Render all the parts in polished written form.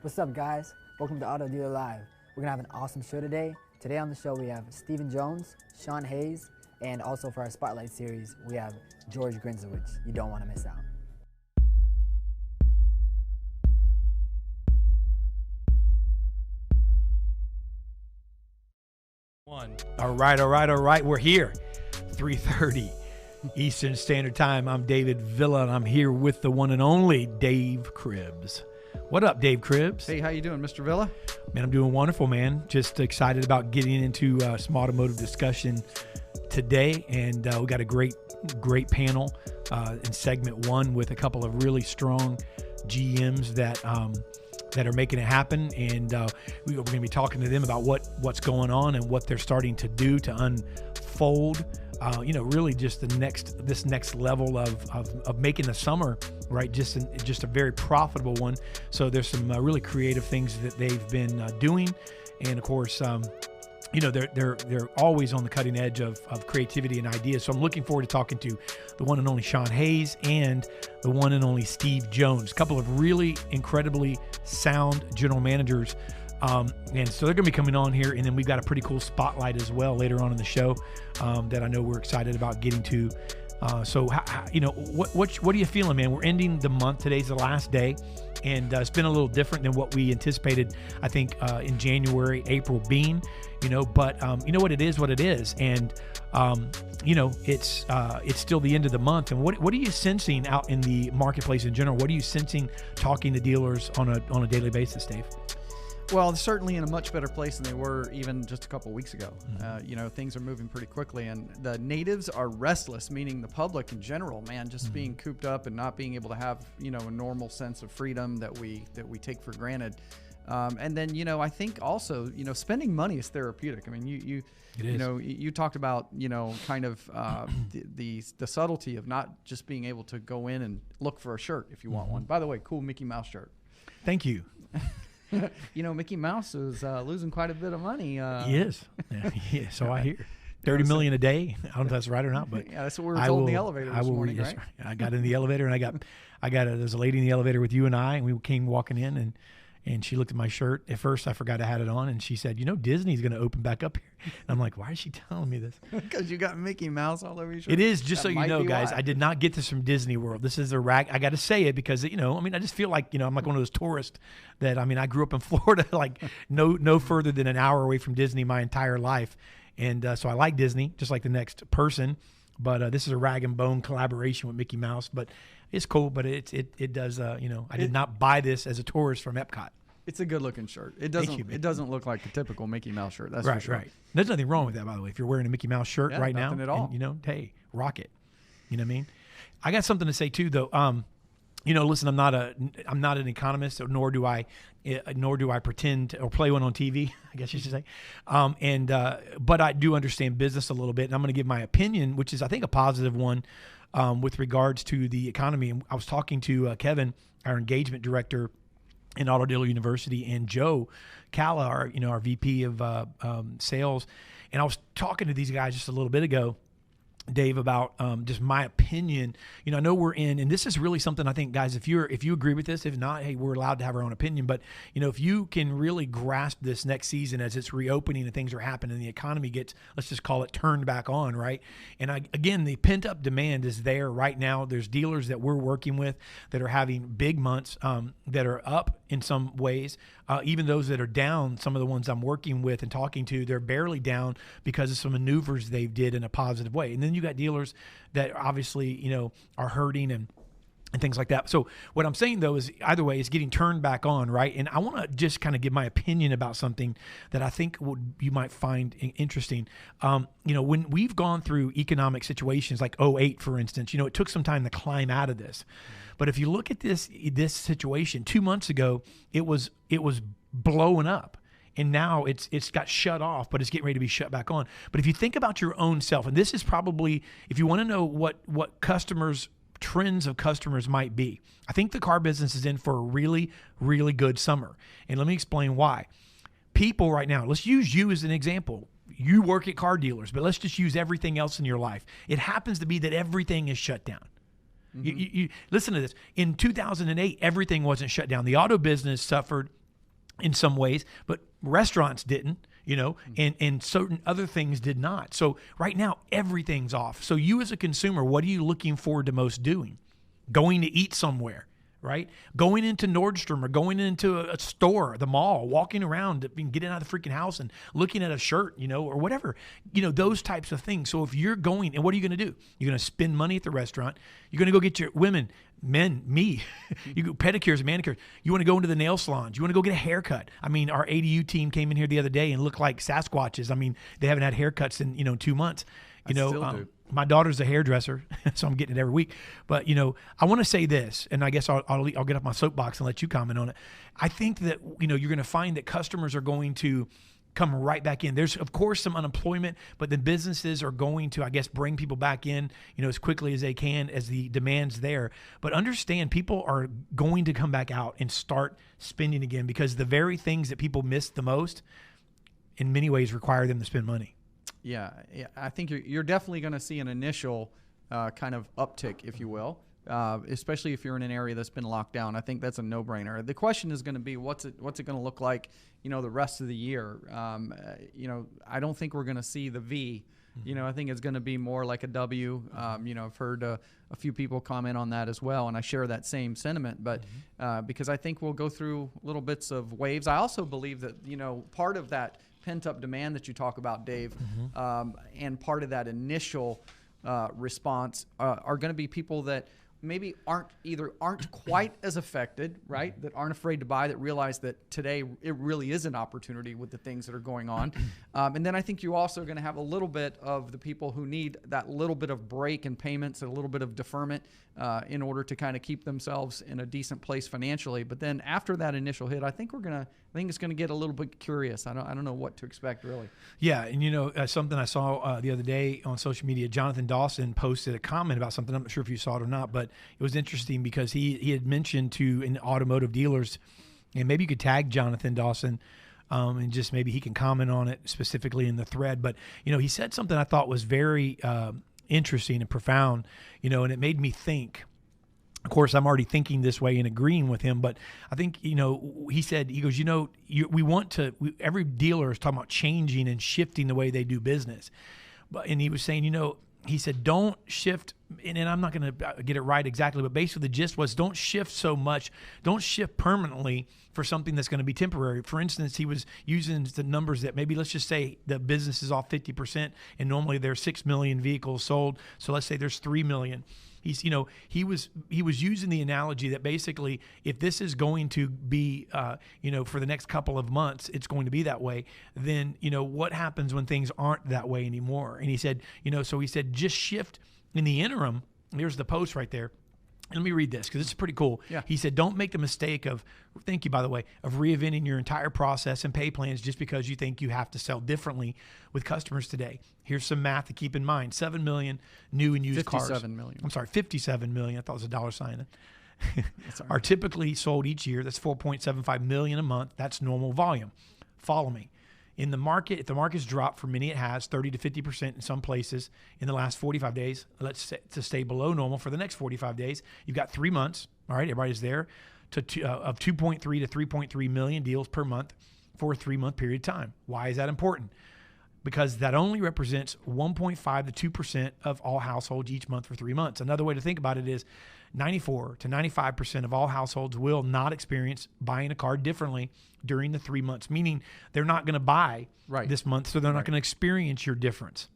What's up, guys? Welcome to Auto Dealer Live. We're gonna have an awesome show today. Today on the show we have Stephen Jones, Sean Hayes, and also for our Spotlight series we have George Grinzowicz. You don't want to miss out. All right. We're here. 3:30 Eastern Standard Time. I'm David Villa, and I'm here with the one and only Dave Cribbs. What up, Dave Cribbs? Hey, how you doing, Mr. Villa? Man, I'm doing wonderful, man. Just excited about getting into some automotive discussion today, and we got a great panel in segment one with a couple of really strong GMs that are making it happen, and we're going to be talking to them about what's going on and what they're starting to do to unfold. Really just this next level of making the summer, right? Just a very profitable one. So there's some really creative things that they've been doing, and of course, they're always on the cutting edge of creativity and ideas. So I'm looking forward to talking to the one and only Sean Hayes and the one and only Steve Jones, a couple of really incredibly sound general managers. And so they're going to be coming on here, and then we've got a pretty cool spotlight as well later on in the show that I know we're excited about getting to. What are you feeling, man? We're ending the month. Today's the last day, and it's been a little different than what we anticipated, I think, in January, April being, but you know what it is. And, it's still the end of the month. And what are you sensing out in the marketplace in general? What are you sensing talking to dealers on a daily basis, Dave? Well, they're certainly in a much better place than they were even just a couple of weeks ago. Things are moving pretty quickly, and the natives are restless, meaning the public in general, man, just being cooped up and not being able to have, a normal sense of freedom that we take for granted. And then, I think also, spending money is therapeutic. I mean, you talked about, kind of the subtlety of not just being able to go in and look for a shirt if you want one. By the way, cool Mickey Mouse shirt. Thank you. Mickey Mouse is losing quite a bit of money. He is. Yeah, so I hear. 30 million a day. I don't know if that's right or not, but yeah, that's what we were told in the elevator this morning, right? I got in the elevator, and there's a lady in the elevator with you and I, and we came walking in, and she looked at my shirt. At first, I forgot I had it on, and she said, Disney's going to open back up here. And I'm like, why is she telling me this? Because you got Mickey Mouse all over your shirt. It is, just so you know, guys, I did not get this from Disney World. This is a rag. I got to say it because, I just feel like, I'm like one of those tourists that, I grew up in Florida, like no further than an hour away from Disney my entire life. And so I like Disney, just like the next person. But this is a rag and bone collaboration with Mickey Mouse. But it's cool, but it does, I did not buy this as a tourist from Epcot. It's a good-looking shirt. It doesn't look like a typical Mickey Mouse shirt. That's for sure. Right. There's nothing wrong with that, by the way. If you're wearing a Mickey Mouse shirt right now, nothing at all. And, hey, rock it. You know what I mean? I got something to say too, though. Listen, I'm not an economist, nor do I pretend or play one on TV. I guess you should say. But I do understand business a little bit, and I'm going to give my opinion, which is I think a positive one, with regards to the economy. And I was talking to Kevin, our engagement director in Auto Dealer University, and Joe Calla, our VP of sales. And I was talking to these guys just a little bit ago, Dave, about just my opinion. I know we're in, and this is really something I think, guys, if you agree with this, if not, hey, we're allowed to have our own opinion. But, if you can really grasp this next season as it's reopening and things are happening, the economy gets, let's just call it, turned back on, right? And again, the pent-up demand is there right now. There's dealers that we're working with that are having big months that are up in some ways. Even those that are down, some of the ones I'm working with and talking to, they're barely down because of some maneuvers they did in a positive way. And then you got dealers that obviously, are hurting and things like that. So what I'm saying, though, is either way, it's getting turned back on, right? And I want to just kind of give my opinion about something that I think you might find interesting. When we've gone through economic situations like 2008, for instance, it took some time to climb out of this. But if you look at this situation, 2 months ago, it was blowing up. And now it's got shut off, but it's getting ready to be shut back on. But if you think about your own self, and this is probably, if you want to know what trends of customers might be, I think the car business is in for a really, really good summer. And let me explain why. People right now, let's use you as an example. You work at car dealers, but let's just use everything else in your life. It happens to be that everything is shut down. Mm-hmm. You listen to this. In 2008, everything wasn't shut down. The auto business suffered in some ways, but restaurants didn't, and certain other things did not. So right now, everything's off. So you as a consumer, what are you looking forward to most doing? Going to eat somewhere, right? Going into Nordstrom or going into a store, the mall, walking around, getting out of the freaking house and looking at a shirt, or whatever, those types of things. So if you're going, and what are you going to do? You're going to spend money at the restaurant. You're going to go get your men, me, you go pedicures and manicures. You want to go into the nail salons. You want to go get a haircut. I mean, our ADU team came in here the other day and looked like Sasquatches. I mean, they haven't had haircuts in 2 months. Still do. My daughter's a hairdresser, so I'm getting it every week. But I want to say this, and I guess I'll get off my soapbox and let you comment on it. I think that you're going to find that customers are going to come right back in. There's of course some unemployment, but the businesses are going to, I guess, bring people back in, as quickly as they can as the demand's there. But understand, people are going to come back out and start spending again, because the very things that people miss the most, in many ways, require them to spend money. Yeah, I think you're definitely going to see an initial kind of uptick, if you will, especially if you're in an area that's been locked down. I think that's a no-brainer. The question is going to be, what's it going to look like, the rest of the year? I don't think we're going to see the V. I think it's going to be more like a W. I've heard a few people comment on that as well, and I share that same sentiment. But because I think we'll go through little bits of waves. I also believe that part of that pent-up demand that you talk about, Dave, and part of that initial response are going to be people that maybe aren't quite as affected, right? That aren't afraid to buy, that realize that today it really is an opportunity with the things that are going on. And then I think you're also going to have a little bit of the people who need that little bit of break in payments and a little bit of deferment in order to kind of keep themselves in a decent place financially. But then after that initial hit, I think it's going to get a little bit curious. I don't know what to expect, really. Yeah, and something I saw the other day on social media, Jonathan Dawson posted a comment about something. I'm not sure if you saw it or not, but it was interesting because he had mentioned in automotive dealers, and maybe you could tag Jonathan Dawson, and just maybe he can comment on it specifically in the thread. But he said something I thought was very interesting and profound, and it made me think. Of course, I'm already thinking this way and agreeing with him, but I think, he said, he goes, every dealer is talking about changing and shifting the way they do business. And he was saying, he said, don't shift, and I'm not going to get it right exactly, but basically the gist was, don't shift so much, don't shift permanently for something that's going to be temporary. For instance, he was using the numbers that maybe, let's just say the business is off 50%, and normally there's 6 million vehicles sold, so let's say there's 3 million. He was using the analogy that basically, if this is going to be, for the next couple of months, it's going to be that way, then, what happens when things aren't that way anymore? And he said, so he said, just shift in the interim. There's the post right there. Let me read this because it's pretty cool. Yeah. He said, don't make the mistake of, thank you, by the way, of reinventing your entire process and pay plans just because you think you have to sell differently with customers today. Here's some math to keep in mind. 7 million new and used cars. 57 million. I'm sorry, 57 million. I thought it was a dollar sign. Are typically sold each year. That's 4.75 million a month. That's normal volume. Follow me. In the market, if the market's dropped, for many it has, 30 to 50% in some places in the last 45 days, let's say, to stay below normal for the next 45 days, you've got 3 months, all right, everybody's there, of 2.3 to 3.3 million deals per month for a 3-month period of time. Why is that important? Because that only represents 1.5 to 2% of all households each month for 3 months. Another way to think about it is 94 to 95% of all households will not experience buying a car differently during the 3 months, meaning they're not going to buy this month, so they're not going to experience your difference.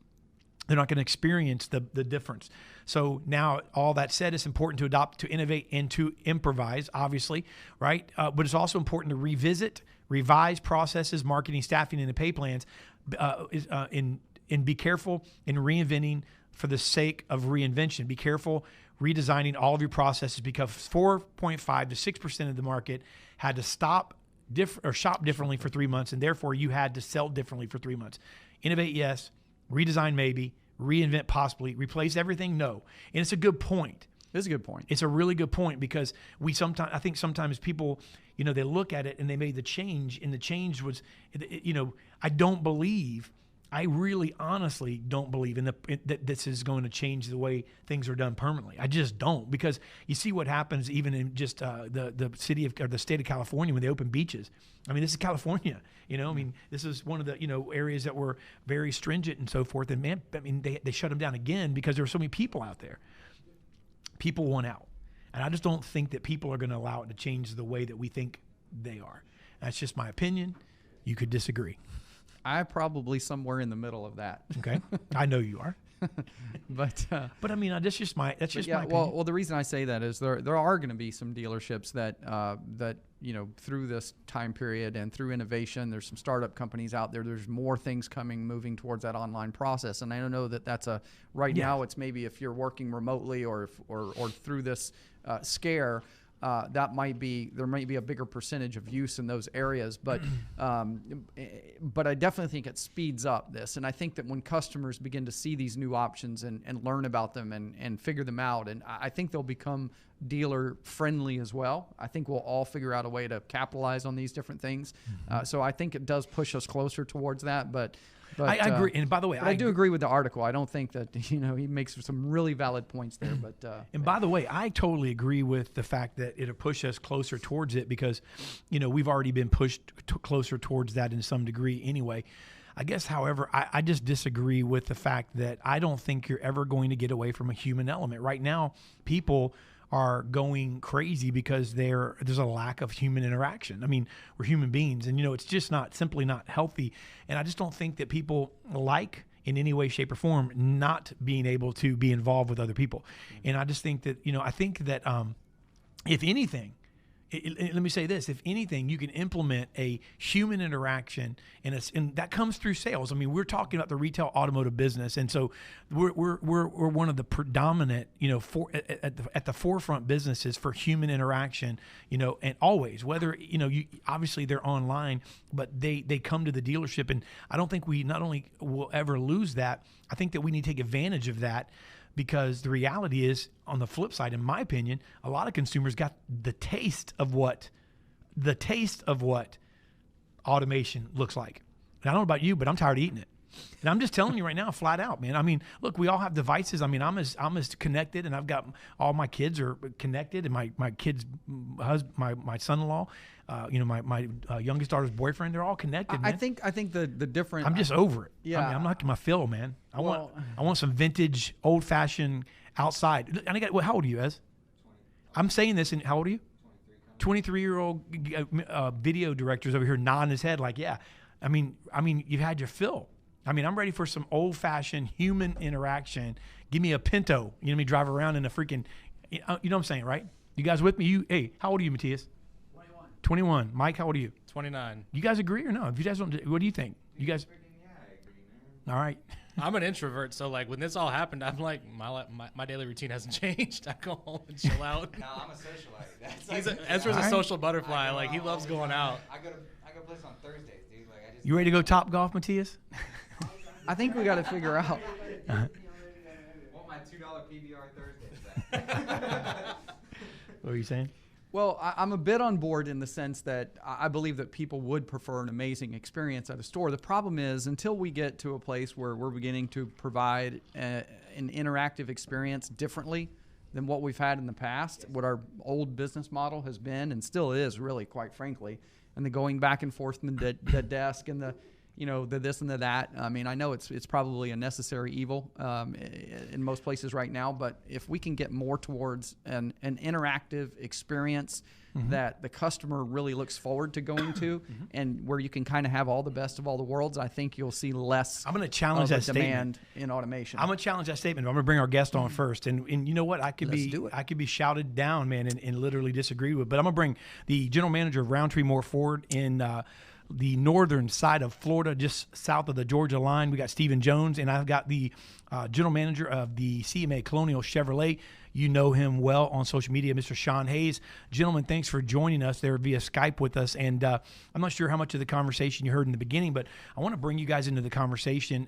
They're not going to experience the difference. So now, all that said, it's important to adopt, to innovate, and to improvise, obviously, right? But it's also important to revisit, revise processes, marketing, staffing, and the pay plans, and be careful in reinventing for the sake of reinvention. Be careful redesigning all of your processes, because 4.5 to 6% of the market had to shop differently for 3 months, and therefore you had to sell differently for 3 months. Innovate, yes. Redesign, maybe. Reinvent, possibly. Replace everything, no. And it's a good point. It's a good point. It's a really good point, because I think sometimes people, they look at it and they made the change, and the change was, I don't believe I really honestly don't believe that this is going to change the way things are done permanently. I just don't, because you see what happens even in just the city of, or the state of California when they open beaches. I mean, this is California, you know. I mean, this is one of the, you know, areas that were very stringent and so forth. And man, I mean, they shut them down again because there were so many people out there. People want out, and I just don't think that people are going to allow it to change the way that we think they are. That's just my opinion. You could disagree. I'm probably somewhere in the middle of that. Okay, I know you are. But I mean, that's just my my opinion. Well, the reason I say that is there are going to be some dealerships that that, you know, through this time period and through innovation, there's some startup companies out there. There's more things moving towards that online process, and I don't know that that's right now. It's maybe if you're working remotely or through this scare. There might be a bigger percentage of use in those areas, but I definitely think it speeds up this. And I think that when customers begin to see these new options and learn about them and figure them out, and I think they'll become dealer friendly as well. I think we'll all figure out a way to capitalize on these different things. So I think it does push us closer towards that, but I agree. And by the way, I do agree with the article. I don't think that, you know, he makes some really valid points there. But and by the way, I totally agree with the fact that it'll push us closer towards it because, you know, we've already been pushed closer towards that in some degree anyway. I guess, however, I just disagree with the fact that I don't think you're ever going to get away from a human element. Right now, people are going crazy because there's a lack of human interaction. I mean, we're human beings, and, you know, it's just simply not healthy. And I just don't think that people like, in any way, shape, or form, not being able to be involved with other people. And I just think that, you know, I think that if anything, let me say this, if anything, you can implement a human interaction, and that comes through sales. I mean, we're talking about the retail automotive business, and so we're one of the predominant, you know, at the forefront businesses for human interaction, you know, and always, whether, you know, obviously they're online, but they come to the dealership, and I don't think we not only will ever lose that, I think that we need to take advantage of that. Because the reality is, on the flip side, in my opinion, a lot of consumers got the taste of what automation looks like. And I don't know about you, but I'm tired of eating it. And I'm just telling you right now, flat out, man. I mean, look, we all have devices. I mean, I'm as connected, and I've got all my kids are connected, and my kids' husband, my son-in-law, you know, my youngest daughter's boyfriend, they're all connected. Man. I think the different. I'm just over it. Yeah, I mean, I'm not getting my fill, man. I want some vintage, old-fashioned outside. And how old are you, Ez? 20. I'm saying this, and how old are you? 23-year-old video directors over here nodding his head like, yeah. I mean, you've had your fill. I mean, I'm ready for some old-fashioned human interaction. Give me a Pinto. You know me, drive around in a freaking, you know what I'm saying, right? You guys with me? Hey, how old are you, Matthias? 21. Mike, how old are you? 29. You guys agree or no? If you guys don't, what do you think? You guys? Yeah, I agree, man. All right. I'm an introvert, so like when this all happened, I'm like my daily routine hasn't changed. I go home and chill out. No, I'm a socialite. Ezra's All a right. social butterfly. Like he out loves all the going time. out. I go to places on Thursdays, dude. Like I just. You ready to go Top Golf, Matthias? I think we got to figure out. Want my $2 PBR Thursdays back. What were you saying? Well, I'm a bit on board in the sense that I believe that people would prefer an amazing experience at a store. The problem is, until we get to a place where we're beginning to provide an interactive experience differently than what we've had in the past, what our old business model has been and still is, really, quite frankly, and the going back and forth in the desk and the, you know, the this and the that. I mean, I know it's probably a necessary evil in most places right now, but if we can get more towards an interactive experience that the customer really looks forward to going to, and where you can kind of have all the best of all the worlds, I think you'll see less. I'm going to challenge of a that statement. demand in automation. I'm going to challenge that statement. I'm going to bring our guest on first. And you know what? I could Let's do it. I could be shouted down, man, and literally disagree with. But I'm going to bring the general manager of Roundtree Moore Ford in the northern side of Florida, just south of the Georgia line. We got Stephen Jones, and I've got the general manager of the CMA Colonial Chevrolet. You know him well on social media, Mr. Sean Hayes. Gentlemen, thanks for joining us there via Skype with us. And I'm not sure how much of the conversation you heard in the beginning, but I want to bring you guys into the conversation.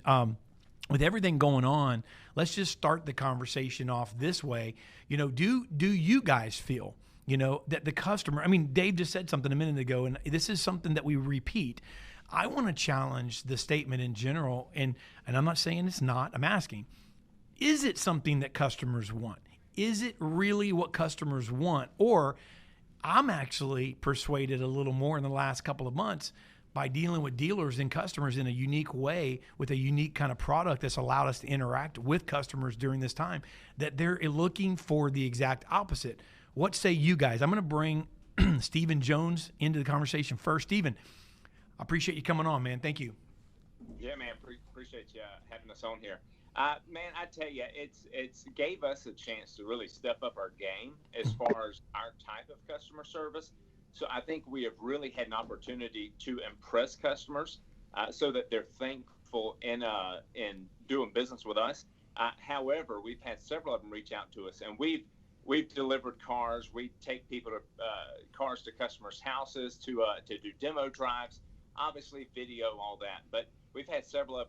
With everything going on, let's just start the conversation off this way. You know, do you guys feel, you know, that the customer, I mean, Dave just said something a minute ago, and this is something that we repeat. I want to challenge the statement in general, and I'm not saying it's not. I'm asking, is it something that customers want? Is it really what customers want? Or I'm actually persuaded a little more in the last couple of months by dealing with dealers and customers in a unique way with a unique kind of product that's allowed us to interact with customers during this time, that they're looking for the exact opposite. What say you guys? I'm going to bring Stephen Jones into the conversation first. Stephen, I appreciate you coming on, man. Thank you. Yeah, man. Appreciate you having us on here. Man, I tell you, it's gave us a chance to really step up our game as far as our type of customer service. So I think we have really had an opportunity to impress customers so that they're thankful in doing business with us. However, we've had several of them reach out to us, and we've delivered cars. We take people to cars to customers' houses to do demo drives, obviously video, all that. But we've had several of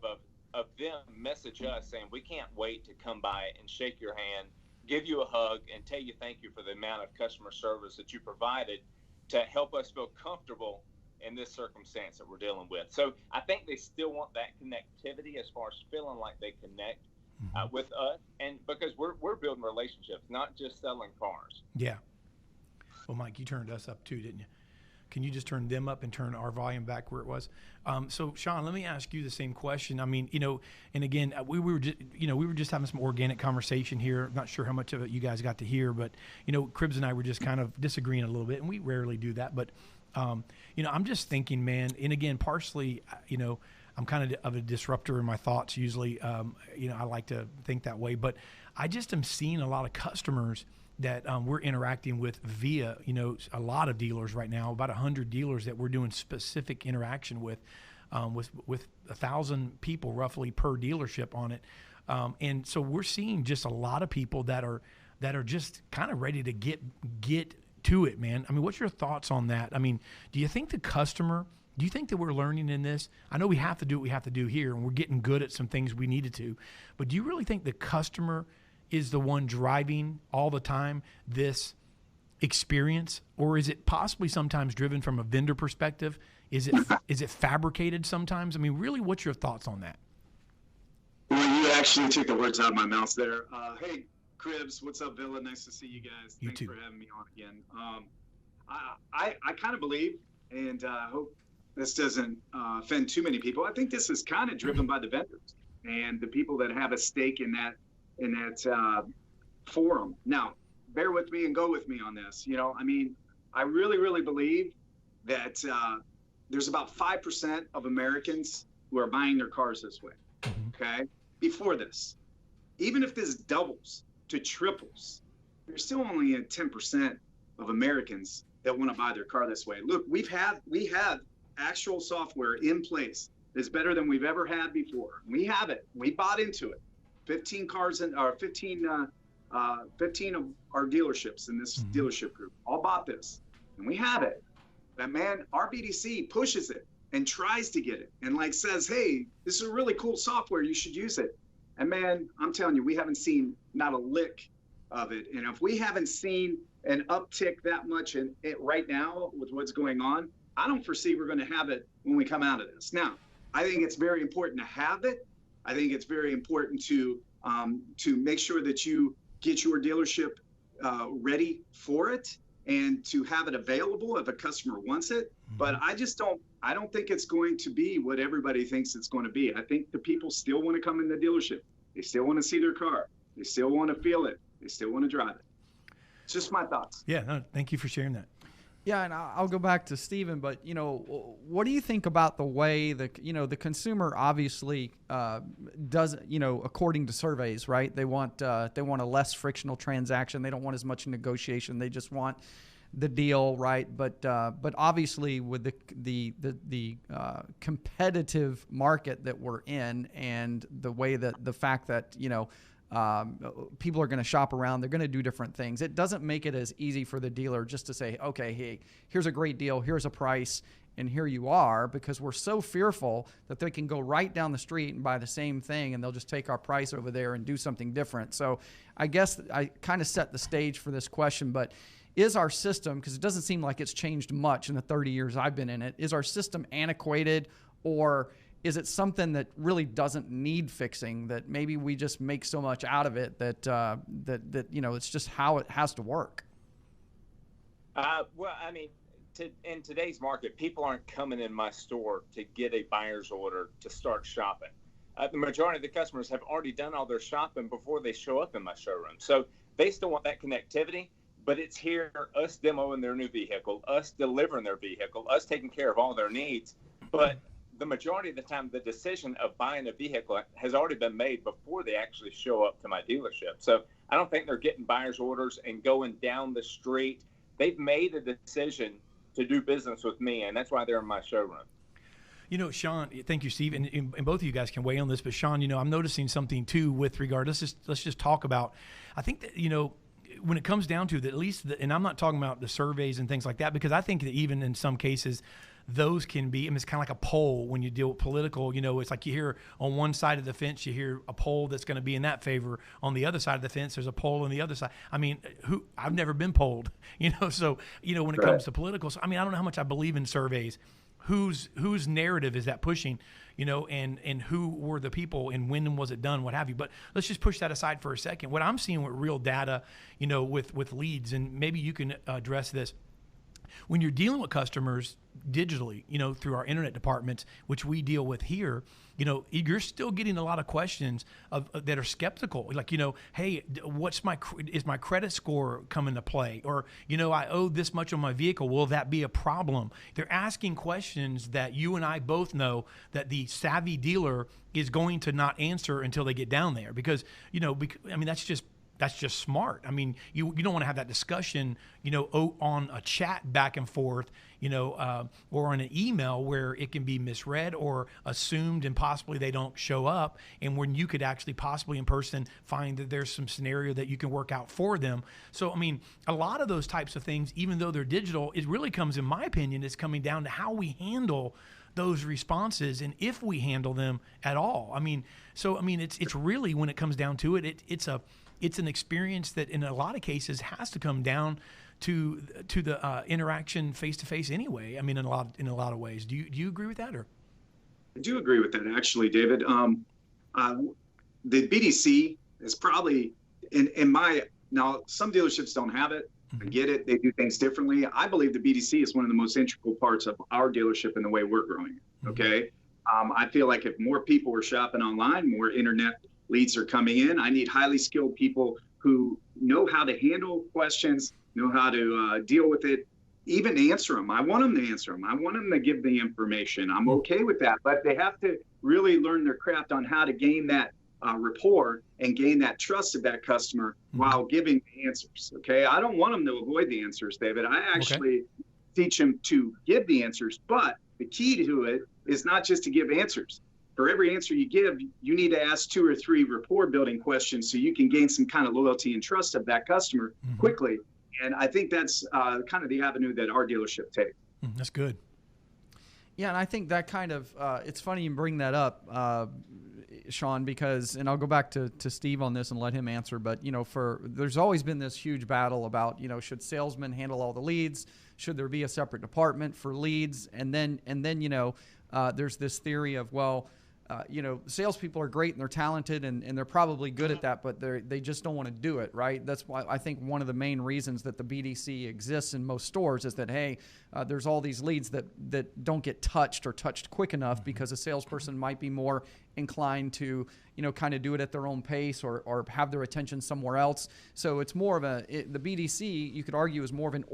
them message us saying, we can't wait to come by and shake your hand, give you a hug, and tell you thank you for the amount of customer service that you provided to help us feel comfortable in this circumstance that we're dealing with. So I think they still want that connectivity as far as feeling like they connect with us, and because we're building relationships, not just selling cars. Yeah. Well, Mike, you turned us up too, didn't you? Can you just turn them up and turn our volume back where it was? So, Sean, let me ask you the same question. I mean, and again, we were just having some organic conversation here. I'm not sure how much of it you guys got to hear, but Cribbs and I were just kind of disagreeing a little bit, and we rarely do that. But I'm just thinking, man, and again, partially, I'm kind of a disruptor in my thoughts usually. I like to think that way, but I just am seeing a lot of customers that we're interacting with via, a lot of dealers right now, about 100 dealers that we're doing specific interaction with 1,000 people roughly per dealership on it. And so we're seeing just a lot of people that are just kind of ready to get to it, man. I mean, what's your thoughts on that? I mean, do you think that we're learning in this? I know we have to do what we have to do here, and we're getting good at some things we needed to, but do you really think the customer is the one driving all the time this experience, or is it possibly sometimes driven from a vendor perspective? Is it fabricated sometimes? I mean, really, what's your thoughts on that? Well, you actually took the words out of my mouth there. Hey, Cribbs, what's up, Villa? Nice to see you guys. Thanks for having me on again. I kind of believe, and I hope this doesn't offend too many people, I think this is kind of driven by the vendors and the people that have a stake in that forum. Now, bear with me and go with me on this. I really, really believe that there's about 5% of Americans who are buying their cars this way. Okay. Before this, even if this doubles to triples, there's still only 10% of Americans that want to buy their car this way. Look, we have actual software in place that's better than we've ever had before. We have it. We bought into it. 15 of our dealerships in this dealership group all bought this, and we have it. But man, our BDC pushes it and tries to get it, and says, hey, this is a really cool software, you should use it. And man, I'm telling you, we haven't seen not a lick of it. And if we haven't seen an uptick that much in it right now with what's going on, I don't foresee we're going to have it when we come out of this. Now, I think it's very important to have it. I think it's very important to make sure that you get your dealership ready for it and to have it available if a customer wants it. But I don't think it's going to be what everybody thinks it's going to be. I think the people still want to come in the dealership. They still want to see their car. They still want to feel it. They still want to drive it. It's just my thoughts. Yeah, no, thank you for sharing that. Yeah, and I'll go back to Stephen, but what do you think about the way the consumer obviously does, according to surveys, right? They want a less frictional transaction. They don't want as much negotiation. They just want the deal, right? But obviously with the competitive market that we're in, and the way that the fact that people are going to shop around, they're going to do different things. It doesn't make it as easy for the dealer just to say, okay, hey, here's a great deal, here's a price, and here you are, because we're so fearful that they can go right down the street and buy the same thing, and they'll just take our price over there and do something different. So I guess I kind of set the stage for this question, but is our system, because it doesn't seem like it's changed much in the 30 years I've been in it, is our system antiquated, or is it something that really doesn't need fixing, that maybe we just make so much out of it that it's just how it has to work? Well, I mean, in today's market, people aren't coming in my store to get a buyer's order to start shopping. The majority of the customers have already done all their shopping before they show up in my showroom. So they still want that connectivity, but it's here, us demoing their new vehicle, us delivering their vehicle, us taking care of all their needs. But the majority of the time, the decision of buying a vehicle has already been made before they actually show up to my dealership. So I don't think they're getting buyer's orders and going down the street. They've made a decision to do business with me, and that's why they're in my showroom. Sean, thank you, Steve, and both of you guys can weigh on this. But Sean, I'm noticing something too with regard. Let's just talk about. I think that when it comes down to that, at least, and I'm not talking about the surveys and things like that, because I think that even in some cases, those can be. I mean, it's kind of like a poll when you deal with political. It's like you hear on one side of the fence, you hear a poll that's going to be in that favor. On the other side of the fence, there's a poll on the other side. I mean, I've never been polled, So when it comes to political, so, I mean, I don't know how much I believe in surveys. Whose narrative is that pushing, and who were the people, and when was it done, what have you. But let's just push that aside for a second. What I'm seeing with real data, with leads, and maybe you can address this. When you're dealing with customers digitally, through our internet departments, which we deal with here, you're still getting a lot of questions that are skeptical. Like, hey, is my credit score coming to play? Or, I owe this much on my vehicle. Will that be a problem? They're asking questions that you and I both know that the savvy dealer is going to not answer until they get down there, because, that's just smart. I mean, you don't want to have that discussion, on a chat back and forth, or on an email where it can be misread or assumed and possibly they don't show up. And when you could actually possibly in person find that there's some scenario that you can work out for them. So, I mean, a lot of those types of things, even though they're digital, it really comes, in my opinion, is coming down to how we handle those responses and if we handle them at all. I mean, it's really, when it comes down to it, it's an experience that in a lot of cases has to come down to the interaction face to face anyway. I mean, in a lot of ways. Do you agree with that, or? I do agree with that, actually, David. The BDC is probably now some dealerships don't have it. I get it. They do things differently. I believe the BDC is one of the most integral parts of our dealership and the way we're growing. Okay. I feel like if more people were shopping online, more internet leads are coming in. I need highly skilled people who know how to handle questions, know how to deal with it, even answer them. I want them to answer them. I want them to give the information. I'm okay with that, but they have to really learn their craft on how to gain that rapport and gain that trust of that customer while giving the answers. Okay. I don't want them to avoid the answers, David. I actually teach them to give the answers, but the key to it is not just to give answers. For every answer you give, you need to ask 2 or 3 rapport building questions so you can gain some kind of loyalty and trust of that customer quickly. And I think that's kind of the avenue that our dealership takes. That's good. Yeah, and I think that kind of, it's funny you bring that up, Sean, because, and I'll go back to Steve on this and let him answer, but, there's always been this huge battle about, should salesmen handle all the leads? Should there be a separate department for leads? And then there's this theory of, salespeople are great and they're talented and they're probably good at that, but they just don't want to do it, right? That's why I think one of the main reasons that the BDC exists in most stores is that, hey, there's all these leads that don't get touched or touched quick enough because a salesperson might be more inclined to, kind of do it at their own pace or have their attention somewhere else. So it's more of the BDC, you could argue, is more of an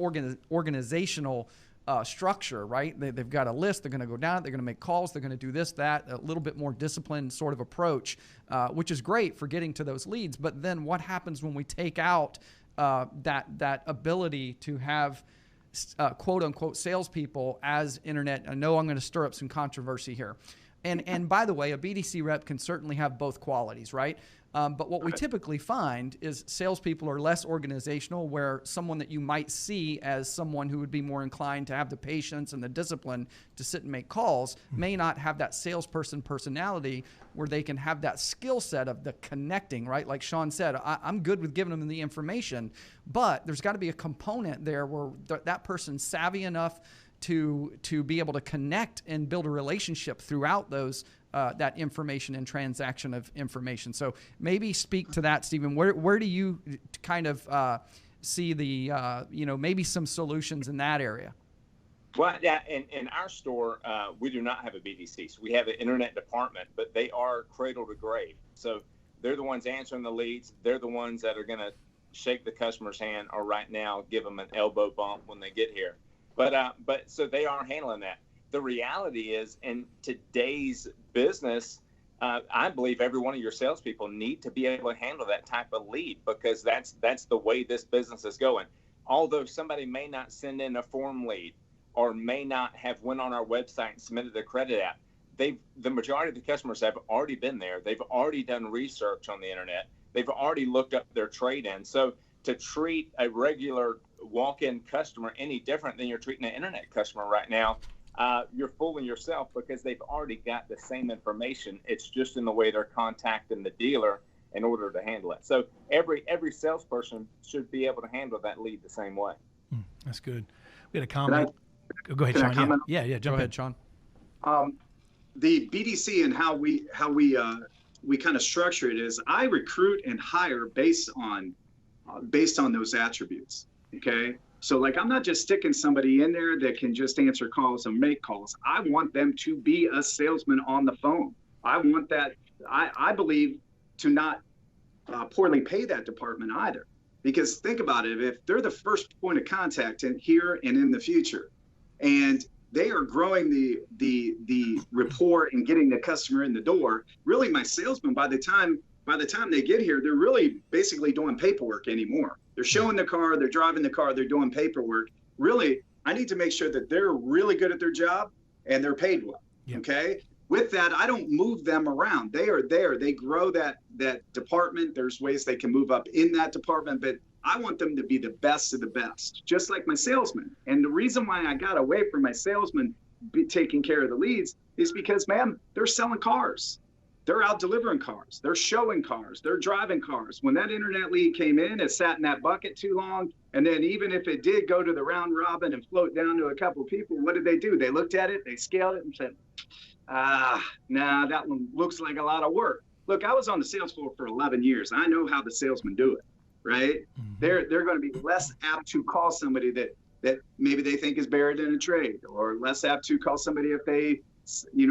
organizational structure, right? They've got a list. They're going to go down. They're going to make calls. They're going to do this, that, a little bit more disciplined sort of approach, which is great for getting to those leads. But then what happens when we take out that ability to have quote unquote salespeople as internet? I know I'm going to stir up some controversy here. And by the way, a BDC rep can certainly have both qualities, right? But what we typically find is salespeople are less organizational, where someone that you might see as someone who would be more inclined to have the patience and the discipline to sit and make calls may not have that salesperson personality where they can have that skill set of the connecting, right? Like Sean said, I'm good with giving them the information, but there's got to be a component there where that person's savvy enough to be able to connect and build a relationship throughout those that information and transaction of information. So maybe speak to that, Stephen. Where do you kind of see the maybe some solutions in that area? Well, yeah, in our store, we do not have a BDC. So we have an internet department, but they are cradle to grave. So they're the ones answering the leads. They're the ones that are going to shake the customer's hand, or right now give them an elbow bump when they get here. But so they are handling that. The reality is, in today's business, I believe every one of your salespeople need to be able to handle that type of lead, because that's the way this business is going. Although somebody may not send in a form lead, or may not have went on our website and submitted a credit app, the majority of the customers have already been there. They've already done research on the internet. They've already looked up their trade-in. So to treat a regular walk-in customer any different than you're treating an internet customer right now, you're fooling yourself, because they've already got the same information. It's just in the way they're contacting the dealer in order to handle it. So every salesperson should be able to handle that lead the same way. That's good. We had a comment. Go ahead, Sean. Yeah, jump ahead, Sean. The BDC and how we kind of structure it is, I recruit and hire based on those attributes. Okay, so like, I'm not just sticking somebody in there that can just answer calls and make calls. I want them to be a salesman on the phone. I want that. I believe to not poorly pay that department either, because think about it. If they're the first point of contact in here and in the future, and they are growing the rapport and getting the customer in the door, really my salesmen, by the time they get here, they're really basically doing paperwork anymore. They're showing the car, they're driving the car, they're doing paperwork. Really, I need to make sure that they're really good at their job and they're paid well. Yep. Okay. With that, I don't move them around. They are there. They grow that department. There's ways they can move up in that department, but I want them to be the best of the best, just like my salesmen. And the reason why I got away from my salesmen taking care of the leads is because, man, they're selling cars. They're out delivering cars. They're showing cars. They're driving cars. When that internet lead came in, it sat in that bucket too long. And then even if it did go to the round robin and float down to a couple of people, what did they do? They looked at it, they scaled it and said, nah, that one looks like a lot of work. Look, I was on the sales floor for 11 years. I know how the salesmen do it, right? Mm-hmm. They're going to be less apt to call somebody that maybe they think is buried in a trade, or less apt to call somebody if they,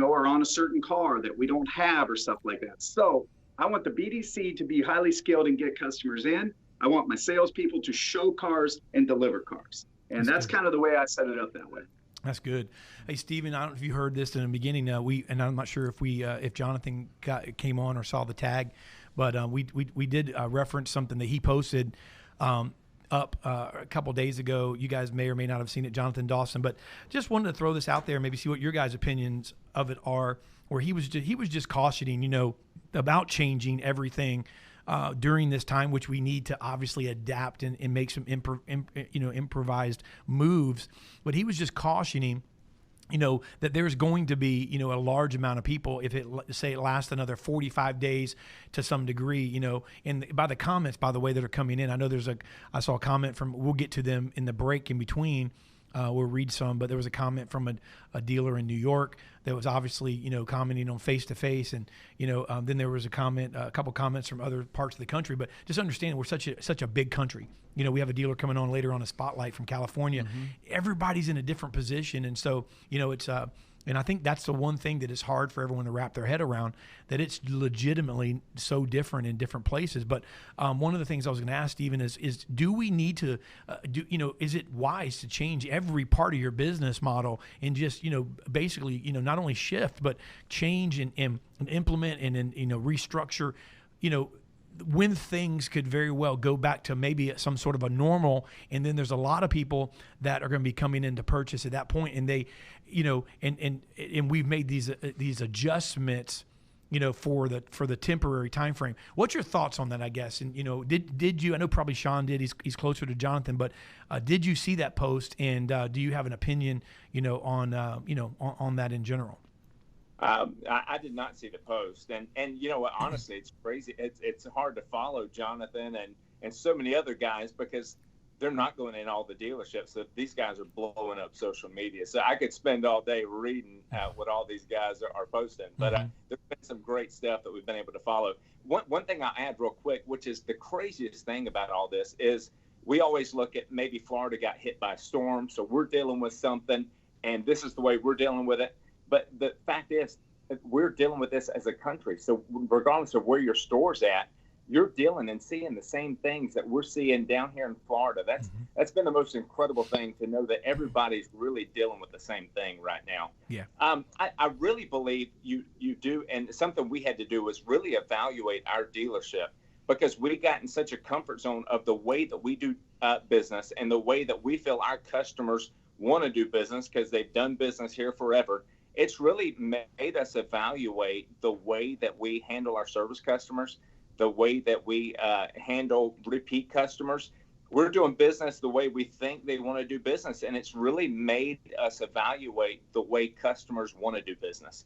are on a certain car that we don't have or stuff like that. So I want the BDC to be highly skilled and get customers in. I want my salespeople to show cars and deliver cars. And that's kind of the way I set it up that way. That's good. Hey, Stephen, I don't know if you heard this in the beginning. And I'm not sure if Jonathan came on or saw the tag, but we did reference something that he posted up a couple days ago. You guys may or may not have seen it, Jonathan Dawson, but just wanted to throw this out there, maybe see what your guys' opinions of it are. Where he was just cautioning, about changing everything during this time, which we need to obviously adapt and make some improvised moves. But he was just cautioning, that there's going to be, a large amount of people, if it lasts another 45 days to some degree, and by the comments, by the way, that are coming in, I know I saw a comment from, we'll get to them in the break in between. We'll read some, but there was a comment from a dealer in New York that was obviously, commenting on face-to-face. And, then there was a couple comments from other parts of the country. But just understand, we're such a big country. We have a dealer coming on later on a Spotlight from California. Mm-hmm. Everybody's in a different position. And so, it's and I think that's the one thing that is hard for everyone to wrap their head around, that it's legitimately so different in different places. But one of the things I was going to ask, Stephen, is do we need to, is it wise to change every part of your business model and just, basically, not only shift, but change and implement and restructure, when things could very well go back to maybe some sort of a normal, and then there's a lot of people that are going to be coming in to purchase at that point, and they, and we've made these adjustments, for the temporary time frame. What's your thoughts on that, I guess? And did you? I know probably Sean did. He's closer to Jonathan, but did you see that post? And do you have an opinion, on that in general? I did not see the post, and you know what? Honestly, it's crazy. It's hard to follow Jonathan and so many other guys, because they're not going in all the dealerships. So these guys are blowing up social media. So I could spend all day reading what all these guys are posting. But there's been some great stuff that we've been able to follow. One thing I'll add real quick, which is the craziest thing about all this, is we always look at maybe Florida got hit by a storm, so we're dealing with something, and this is the way we're dealing with it. But the fact is, we're dealing with this as a country. So regardless of where your store's at, you're dealing and seeing the same things that we're seeing down here in Florida. That's been the most incredible thing, to know that everybody's really dealing with the same thing right now. Yeah. I really believe you do, and something we had to do was really evaluate our dealership, because we got in such a comfort zone of the way that we do business and the way that we feel our customers want to do business, because they've done business here forever. It's really made us evaluate the way that we handle our service customers, the way that we handle repeat customers. We're doing business the way we think they want to do business, and it's really made us evaluate the way customers want to do business.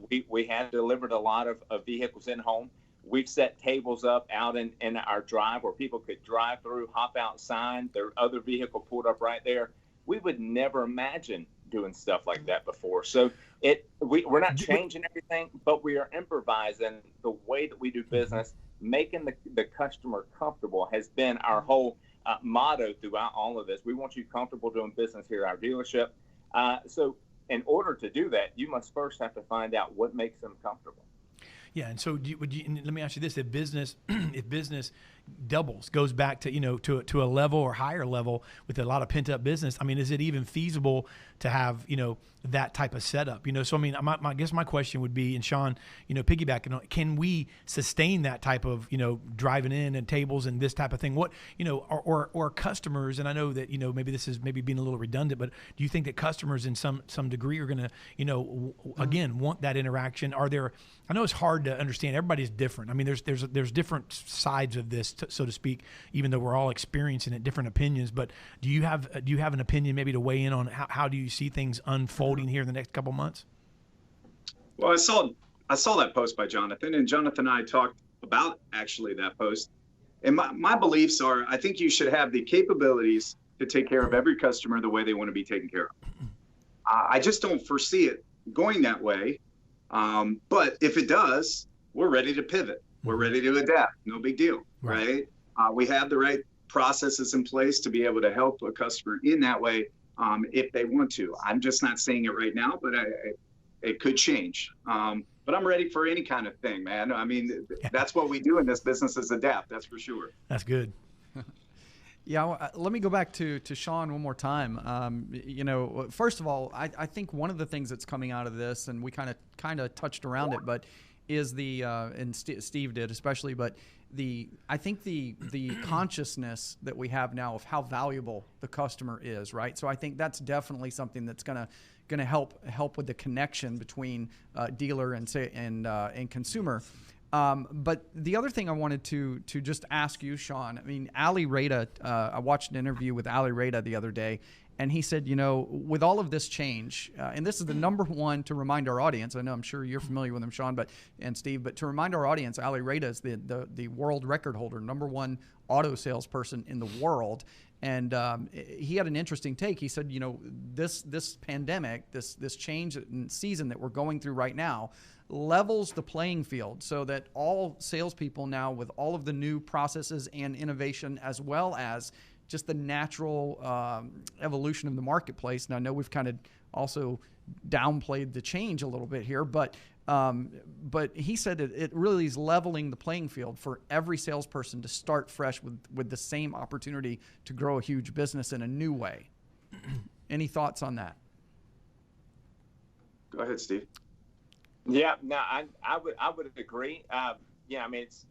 We have delivered a lot of vehicles in home. We've set tables up out in our drive where people could drive through, hop outside, their other vehicle pulled up right there. We would never imagine doing stuff like that before. So we're not changing everything, but we are improvising the way that we do business. Making the customer comfortable has been our whole motto throughout all of this. We want you comfortable doing business here at our dealership. So in order to do that, you must first have to find out what makes them comfortable. Yeah, and so let me ask you this: if business doubles, goes back to to a level or higher level with a lot of pent up business, I mean, is it even feasible to have that type of setup? So I mean, I guess my question would be, and Sean, piggybacking on, can we sustain that type of driving in and tables and this type of thing? What or customers? And I know that maybe this is maybe being a little redundant, but do you think that customers in some degree are going to again want that interaction? Are there? I know it's hard to understand. Everybody's different. I mean, there's different sides of this, so to speak. Even though we're all experiencing it, different opinions. But do you have an opinion maybe to weigh in on how do you see things unfolding here in the next couple months? Well, I saw that post by Jonathan, and Jonathan and I talked about actually that post. And my beliefs are, I think you should have the capabilities to take care of every customer the way they want to be taken care of. I just don't foresee it going that way. But if it does, we're ready to pivot. We're ready to adapt. No big deal, right? We have the right processes in place to be able to help a customer in that way if they want to. I'm just not saying it right now, but it could change. But I'm ready for any kind of thing, man. I mean, that's what we do in this business, is adapt. That's for sure. That's good. Yeah, let me go back to Sean one more time. First of all, I think one of the things that's coming out of this, and we kind of touched around it, but is and Steve did especially, but I think the consciousness that we have now of how valuable the customer is, right? So I think that's definitely something that's gonna help with the connection between dealer and consumer. But the other thing I wanted to just ask you, Sean, I mean, Ali Rada, I watched an interview with Ali Rada the other day, and he said, with all of this change, and this is the number one to remind our audience. I know I'm sure you're familiar with him, Sean, and Steve, but to remind our audience, Ali Rada is the world record holder, number one auto salesperson in the world. And he had an interesting take. He said, this pandemic, this change in season that we're going through right now, levels the playing field so that all salespeople now, with all of the new processes and innovation, as well as just the natural evolution of the marketplace. And I know we've kind of also downplayed the change a little bit here, but he said that it really is leveling the playing field for every salesperson to start fresh with the same opportunity to grow a huge business in a new way. Any thoughts on that? Go ahead, Steve. Yeah, no, I would agree. I mean, it's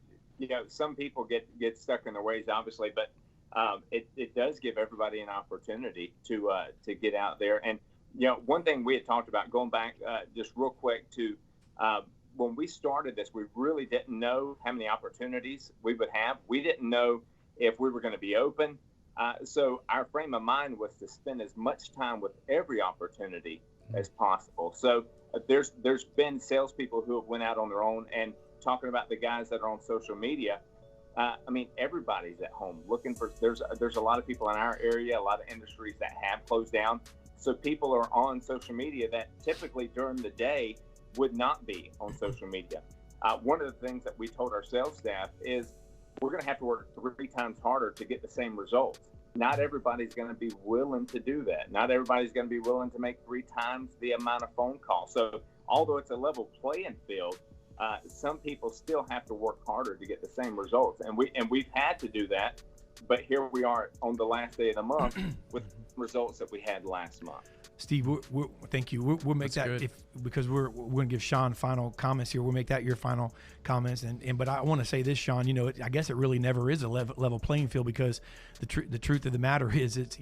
some people get stuck in their ways, obviously, but it does give everybody an opportunity to get out there. And one thing we had talked about, going back just real quick to when we started this, we really didn't know how many opportunities we would have. We didn't know if we were going to be open. So our frame of mind was to spend as much time with every opportunity as possible. So there's been salespeople who have went out on their own, and talking about the guys that are on social media, I mean, everybody's at home looking for. There's a lot of people in our area, a lot of industries that have closed down. So people are on social media that typically during the day would not be on social media. One of the things that we told our sales staff is we're going to have to work 3 times harder to get the same results. Not everybody's going to be willing to do that. Not everybody's going to be willing to make 3 times the amount of phone calls. So although it's a level playing field, some people still have to work harder to get the same results. And we've had to do that. But here we are on the last day of the month with results that we had last month. Steve, thank you. We'll make That's that good. because we're going to give Sean final comments here. We'll make that your final comments. But I want to say this, Sean. I guess it really never is a level playing field, because the truth of the matter is, it's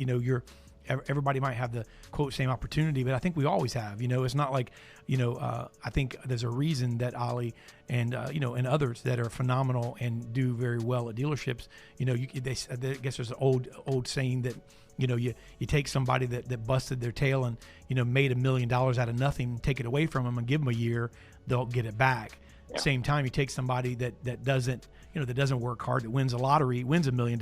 everybody might have the quote same opportunity, but I think we always have. It's not like I think there's a reason that Ollie and and others that are phenomenal and do very well at dealerships. I guess there's an old saying that you take somebody that busted their tail and made $1 million out of nothing, take it away from them and give them a year, they'll get it back. Yeah. Same time, you take somebody that doesn't that doesn't work hard, that wins a lottery, wins $1 million,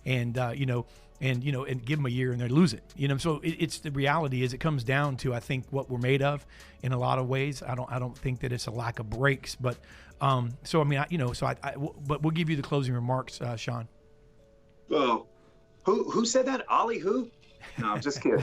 and give them a year and they lose it. So it's the reality is it comes down to, I think, what we're made of in a lot of ways. I don't think that it's a lack of breaks, but so I mean, but we'll give you the closing remarks, Sean. Well, who said that? Ollie who? No, I'm just kidding.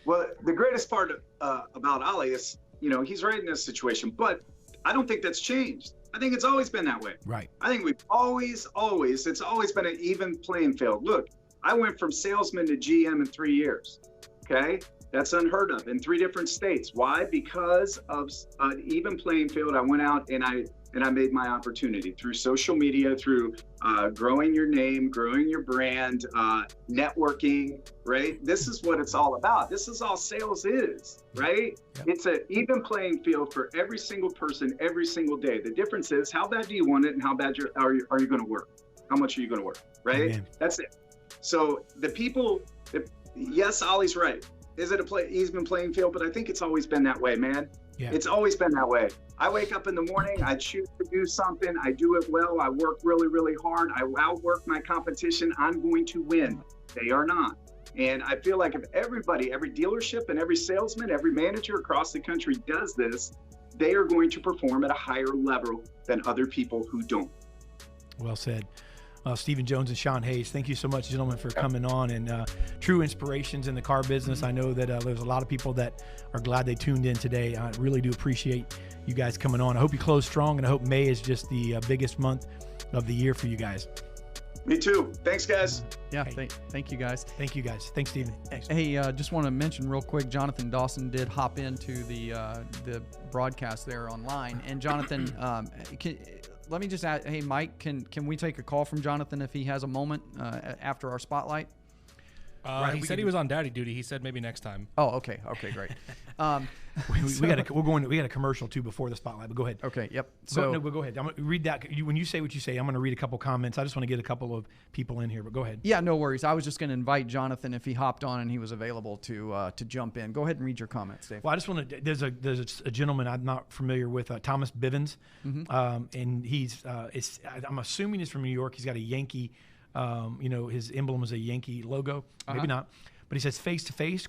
Well, the greatest part about Ollie is, he's right in this situation, but I don't think that's changed. I think it's always been that way. Right. I think we've always, it's always been an even playing field. Look, I went from salesman to GM in 3 years. Okay. That's unheard of in 3 different states. Why? Because of an even playing field. I went out and I made my opportunity through social media, through growing your name, growing your brand, networking, right? This is what it's all about. This is all sales is, right? Yep. It's an even playing field for every single person, every single day. The difference is how bad do you want it and how bad are you going to work? How much are you going to work, right? Amen. That's it. So the people, yes, Ollie's right. Is it even playing field? But I think it's always been that way, man. Yeah. It's always been that way. I wake up in the morning, I choose to do something, I do it well, I work really, really hard, I outwork my competition, I'm going to win. They are not. And I feel like if everybody, every dealership and every salesman, every manager across the country does this, they are going to perform at a higher level than other people who don't. Well said. Stephen Jones and Sean Hayes, thank you so much, gentlemen, for coming on, and true inspirations in the car business. I know that there's a lot of people that are glad they tuned in today. I really do appreciate you guys coming on. I hope you close strong, and I hope May is just the biggest month of the year for you guys. Me too. Thanks, guys. Yeah, thank you, guys. Thank you, guys. Thanks, Stephen. Thanks. Hey, just want to mention real quick, Jonathan Dawson did hop into the broadcast there online, and Jonathan, let me just add, hey, Mike, can we take a call from Jonathan if he has a moment after our spotlight? Right, he said he was on daddy duty. He said maybe next time. Oh, okay, great. We got a commercial too before the spotlight, but go ahead. Okay, yep. So go ahead. I'm gonna read that. When you say what you say, I'm going to read a couple comments. I just want to get a couple of people in here, but go ahead. Yeah, no worries. I was just going to invite Jonathan if he hopped on and he was available to jump in. Go ahead and read your comments, Dave. Well, I just want to. There's a gentleman I'm not familiar with, Thomas Bivens, and he's I'm assuming he's from New York. He's got a Yankee. His emblem is a Yankee logo. Maybe not. But he says, face to face, ?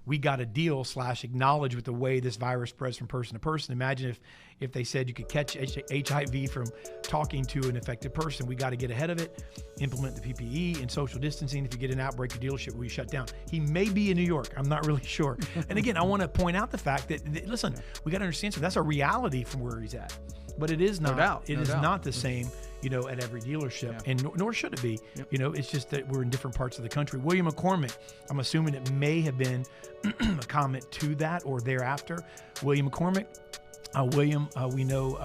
We got a deal / acknowledge with the way this virus spreads from person to person. Imagine if they said you could catch HIV from talking to an infected person. We got to get ahead of it, implement the PPE and social distancing. If you get an outbreak, your dealership will be shut down. He may be in New York. I'm not really sure. And again, I want to point out the fact that, listen, we got to understand something. That's a reality from where he's at. But it is not. No doubt. It is not the same, at every dealership, and nor should it be. Yep. It's just that we're in different parts of the country. William McCormick, I'm assuming it may have been a comment to that or thereafter. William McCormick. William, we know,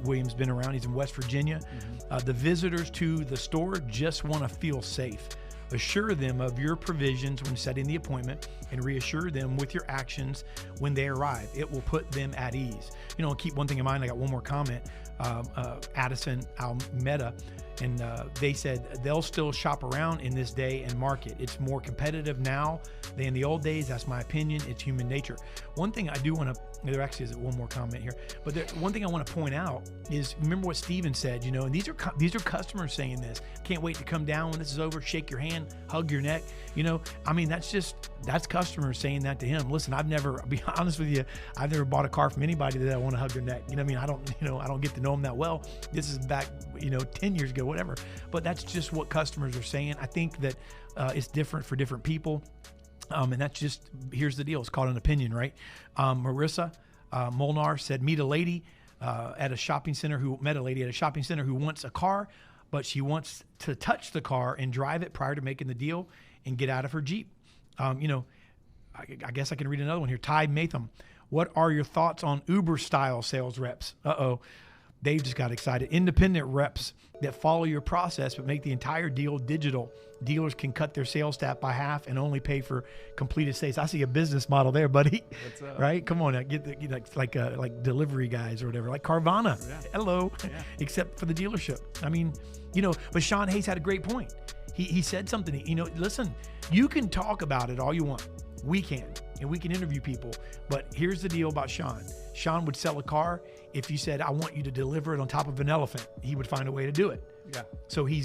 William's been around. He's in West Virginia. The visitors to the store just want to feel safe. Assure them of your provisions when setting the appointment, and reassure them with your actions when they arrive. It will put them at ease. Keep one thing in mind. I got one more comment. Addison Almeda, and they said they'll still shop around in this day and market. It's more competitive now than the old days. That's my opinion. It's human nature. One thing I do want to, there actually is one more comment here, but one thing I want to point out is, remember what Steven said, and these are customers saying this. Can't wait to come down when this is over, shake your hand, hug your neck. I mean, that's customers saying that to him. Listen, I'll be honest with you, I've never bought a car from anybody that I want to hug their neck. I mean, I don't get to know them that well. This is back, 10 years ago, whatever. But that's just what customers are saying. I think that it's different for different people. And that's just, here's the deal. It's called an opinion, right? Marissa Molnar said, met a lady at a shopping center who wants a car, but she wants to touch the car and drive it prior to making the deal and get out of her Jeep. I guess I can read another one here. Ty Matham, what are your thoughts on Uber style sales reps? Dave just got excited. Independent reps that follow your process but make the entire deal digital. Dealers can cut their sales staff by half and only pay for completed sales. I see a business model there, buddy. What's up? Right? Come on, like delivery guys or whatever, like Carvana. Yeah. Hello. Yeah. Except for the dealership. I mean, but Sean Hayes had a great point. He said something. Listen, you can talk about it all you want. We can, and we can interview people. But here's the deal about Sean. Sean would sell a car. If you said, I want you to deliver it on top of an elephant, he would find a way to do it. Yeah. So he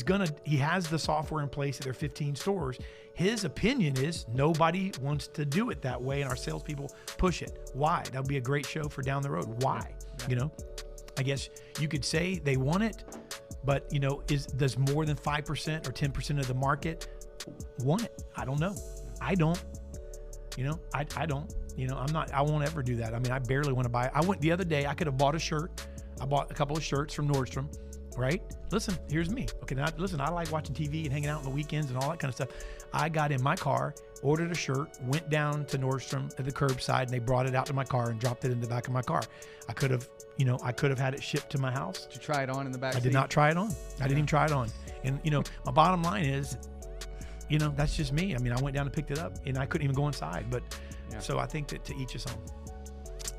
has the software in place at their 15 stores. His opinion is nobody wants to do it that way, and our salespeople push it. Why? That would be a great show for down the road. Why? Yeah. I guess you could say they want it, but does more than 5% or 10% of the market want it? I don't know. I don't. I don't. I won't ever do that. I mean, I barely want to buy it. I went the other day, I could have bought a shirt. I bought a couple of shirts from Nordstrom, right? Listen, here's me. Okay, now listen, I like watching TV and hanging out on the weekends and all that kind of stuff. I got in my car, ordered a shirt, went down to Nordstrom at the curbside, and they brought it out to my car and dropped it in the back of my car. I could have had it shipped to my house. Did you try it on in the back seat? I did not try it on. I didn't even try it on. And, my bottom line is, that's just me. I mean, I went down and picked it up, and I couldn't even go inside. But so I think that to each his own.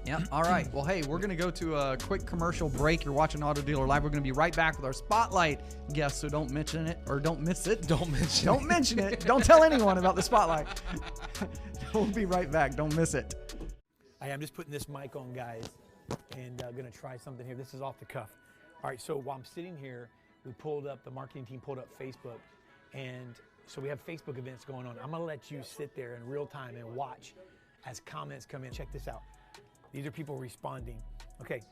Yeah. All right. Well, hey, we're going to go to a quick commercial break. You're watching Auto Dealer Live. We're going to be right back with our Spotlight guest, so don't mention it or don't miss it. Don't mention it. Don't tell anyone about the Spotlight. We'll be right back. Don't miss it. I'm just putting this mic on, guys, and going to try something here. This is off the cuff. All right. So while I'm sitting here, the marketing team pulled up Facebook, and so we have Facebook events going on. I'm going to let you sit there in real time and watch as comments come in. Check this out. These are people responding. Okay,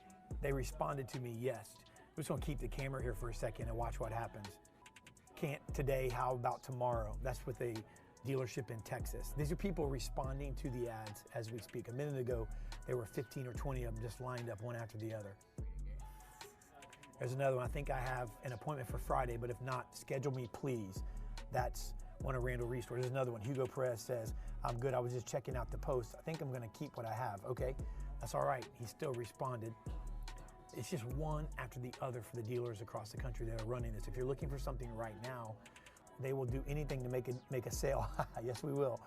they responded to me, yes. We're just going to keep the camera here for a second and watch what happens. Can't today, how about tomorrow? That's with a dealership in Texas. These are people responding to the ads as we speak. A minute ago, there were 15 or 20 of them just lined up one after the other. There's another one. I think I have an appointment for Friday, but if not, schedule me, please. That's one of Randall Reese. There's another one. Hugo Perez says, I'm good. I was just checking out the post. I think I'm going to keep what I have. Okay, that's all right. He still responded. It's just one after the other for the dealers across the country that are running this. If you're looking for something right now, they will do anything to make a sale. Yes, we will.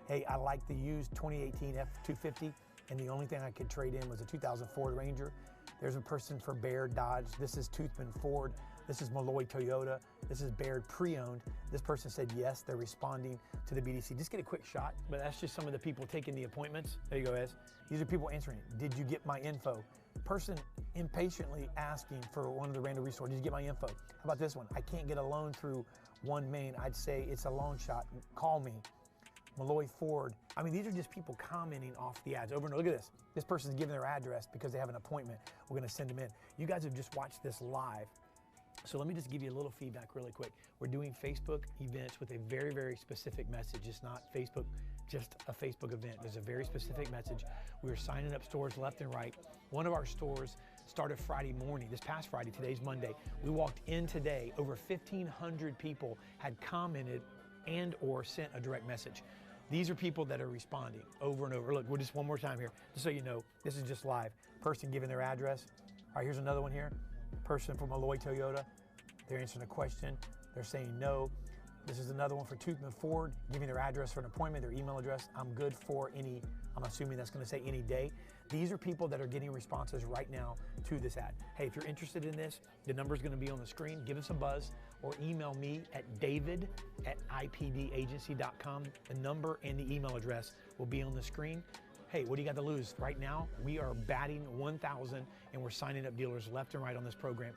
Hey, I like the used 2018 F-250, and the only thing I could trade in was a 2000 Ford Ranger. There's a person for Baird Dodge. This is Toothman Ford. This is Malloy Toyota. This is Baird pre-owned. This person said yes, they're responding to the BDC. Just get a quick shot, but that's just some of the people taking the appointments. There you go, Ez. These are people answering. Did you get my info? Person impatiently asking for one of the Randall Resources. Did you get my info? How about this one? I can't get a loan through OneMain. I'd say it's a long shot. Call me. Malloy Ford. I mean, these are just people commenting off the ads over and over. Look at this. This person's giving their address because they have an appointment. We're going to send them in. You guys have just watched this live. So let me just give you a little feedback really quick. We're doing Facebook events with a very, very specific message. It's not Facebook, just a Facebook event. There's a very specific message. We're signing up stores left and right. One of our stores started Friday morning, this past Friday, today's Monday. We walked in today, over 1,500 people had commented and or sent a direct message. These are people that are responding over and over. Look, we're just one more time here, just so you know, this is just live. Person giving their address. All right, here's another one here. Person from Malloy Toyota, they're answering a question. They're saying no. This is another one for Toothman Ford, giving their address for an appointment, their email address. I'm good for any, I'm assuming that's going to say any day. These are people that are getting responses right now to this ad. Hey, if you're interested in this, the number's going to be on the screen. Give us a buzz or email me at david@ipdagency.com. The number and the email address will be on the screen. Hey, what do you got to lose? Right now, we are batting 1,000 and we're signing up dealers left and right on this program.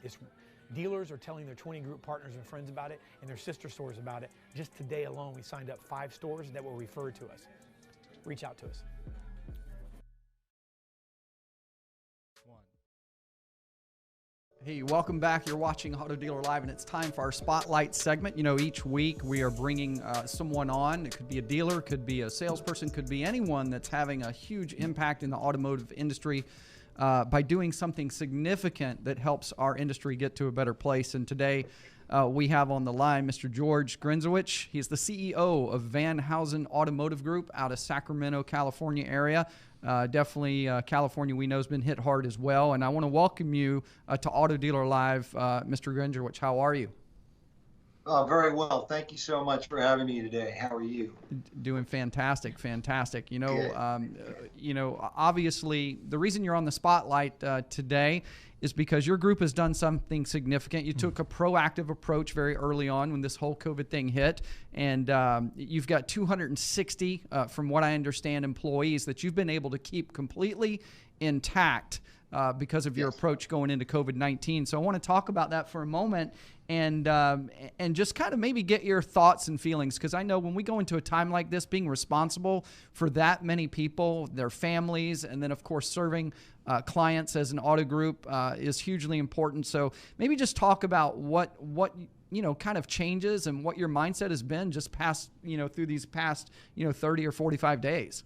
Dealers are telling their 20 group partners and friends about it and their sister stores about it. Just today alone, we signed up 5 stores that were referred to us. Reach out to us. Hey, welcome back. You're watching Auto Dealer Live, and it's time for our Spotlight segment. You know, each week we are bringing someone on. It could be a dealer, could be a salesperson, could be anyone that's having a huge impact in the automotive industry by doing something significant that helps our industry get to a better place. And today we have on the line Mr. George Grinzowich. He's the CEO of Van Housen Automotive Group out of Sacramento, California area. Definitely California, we know, has been hit hard as well. And I want to welcome you to Auto Dealer Live, Mr. Grinzowich. How are you? Very well. Thank you so much for having me today. How are you? Doing fantastic, fantastic. You know, obviously, the reason you're on the spotlight today is because your group has done something significant. You took a proactive approach very early on when this whole COVID thing hit, and you've got 260, from what I understand, employees that you've been able to keep completely intact because of your approach going into COVID-19. So I want to talk about that for a moment and just kind of maybe get your thoughts and feelings, because I know when we go into a time like this, being responsible for that many people, their families, and then of course serving clients as an auto group is hugely important. So maybe just talk about what you know, kind of changes and what your mindset has been just past, you know, through these past, you know, 30 or 45 days.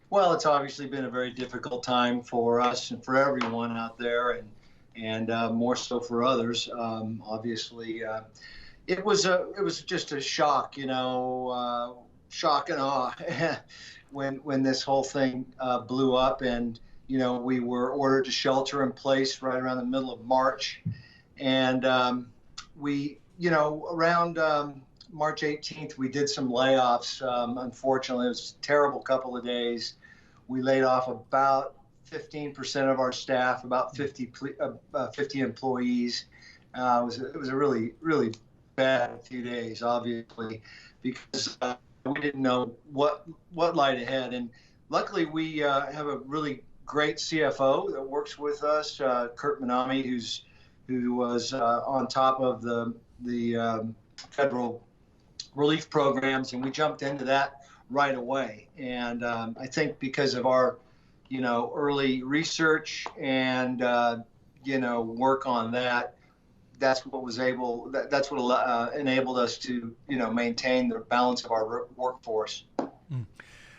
Well, it's obviously been a very difficult time for us and for everyone out there, and more so for others. Obviously, it was just a shock, you know, shock and awe when this whole thing blew up, and you know, we were ordered to shelter in place right around the middle of March, and we, you know, around March 18th, we did some layoffs. Unfortunately, it was a terrible couple of days. We laid off about 15% of our staff, about 50 employees. It was a really, really bad few days, obviously, because we didn't know what lied ahead. And luckily, we have a really great CFO that works with us, Kurt Manami, who was on top of the federal relief programs, and we jumped into that right away. And I think because of our, you know, early research and you know, work on that, that's what enabled us to, you know, maintain the balance of our workforce.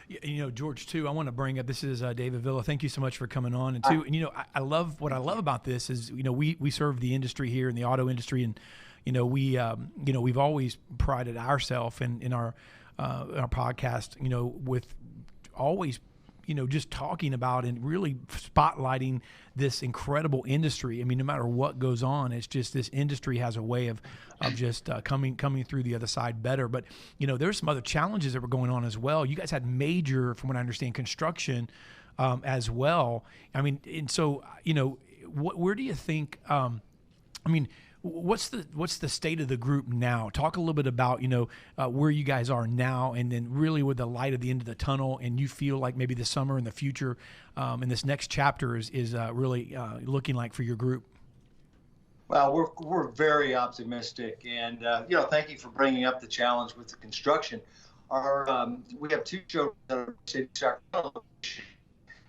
You know, George, too, I want to bring up, this is David Villa. Thank you so much for coming on. And too, and, you know, I love about this is, you know, we serve the industry here in the auto industry, and, you know, we've always prided ourselves in our podcast, you know, with always, you know, just talking about and really spotlighting this incredible industry. I mean, no matter what goes on, it's just this industry has a way of just coming through the other side better. But, you know, there's some other challenges that were going on as well. You guys had major, from what I understand, construction as well. I mean, and so, you know, where do you think, I mean, what's the state of the group now? Talk a little bit about, you know, where you guys are now, and then really with the light at the end of the tunnel, and you feel like maybe the summer and the future and this next chapter is really looking like for your group. Well, we're very optimistic, and you know, thank you for bringing up the challenge with the construction. We have 2 showrooms that are in Sacramento,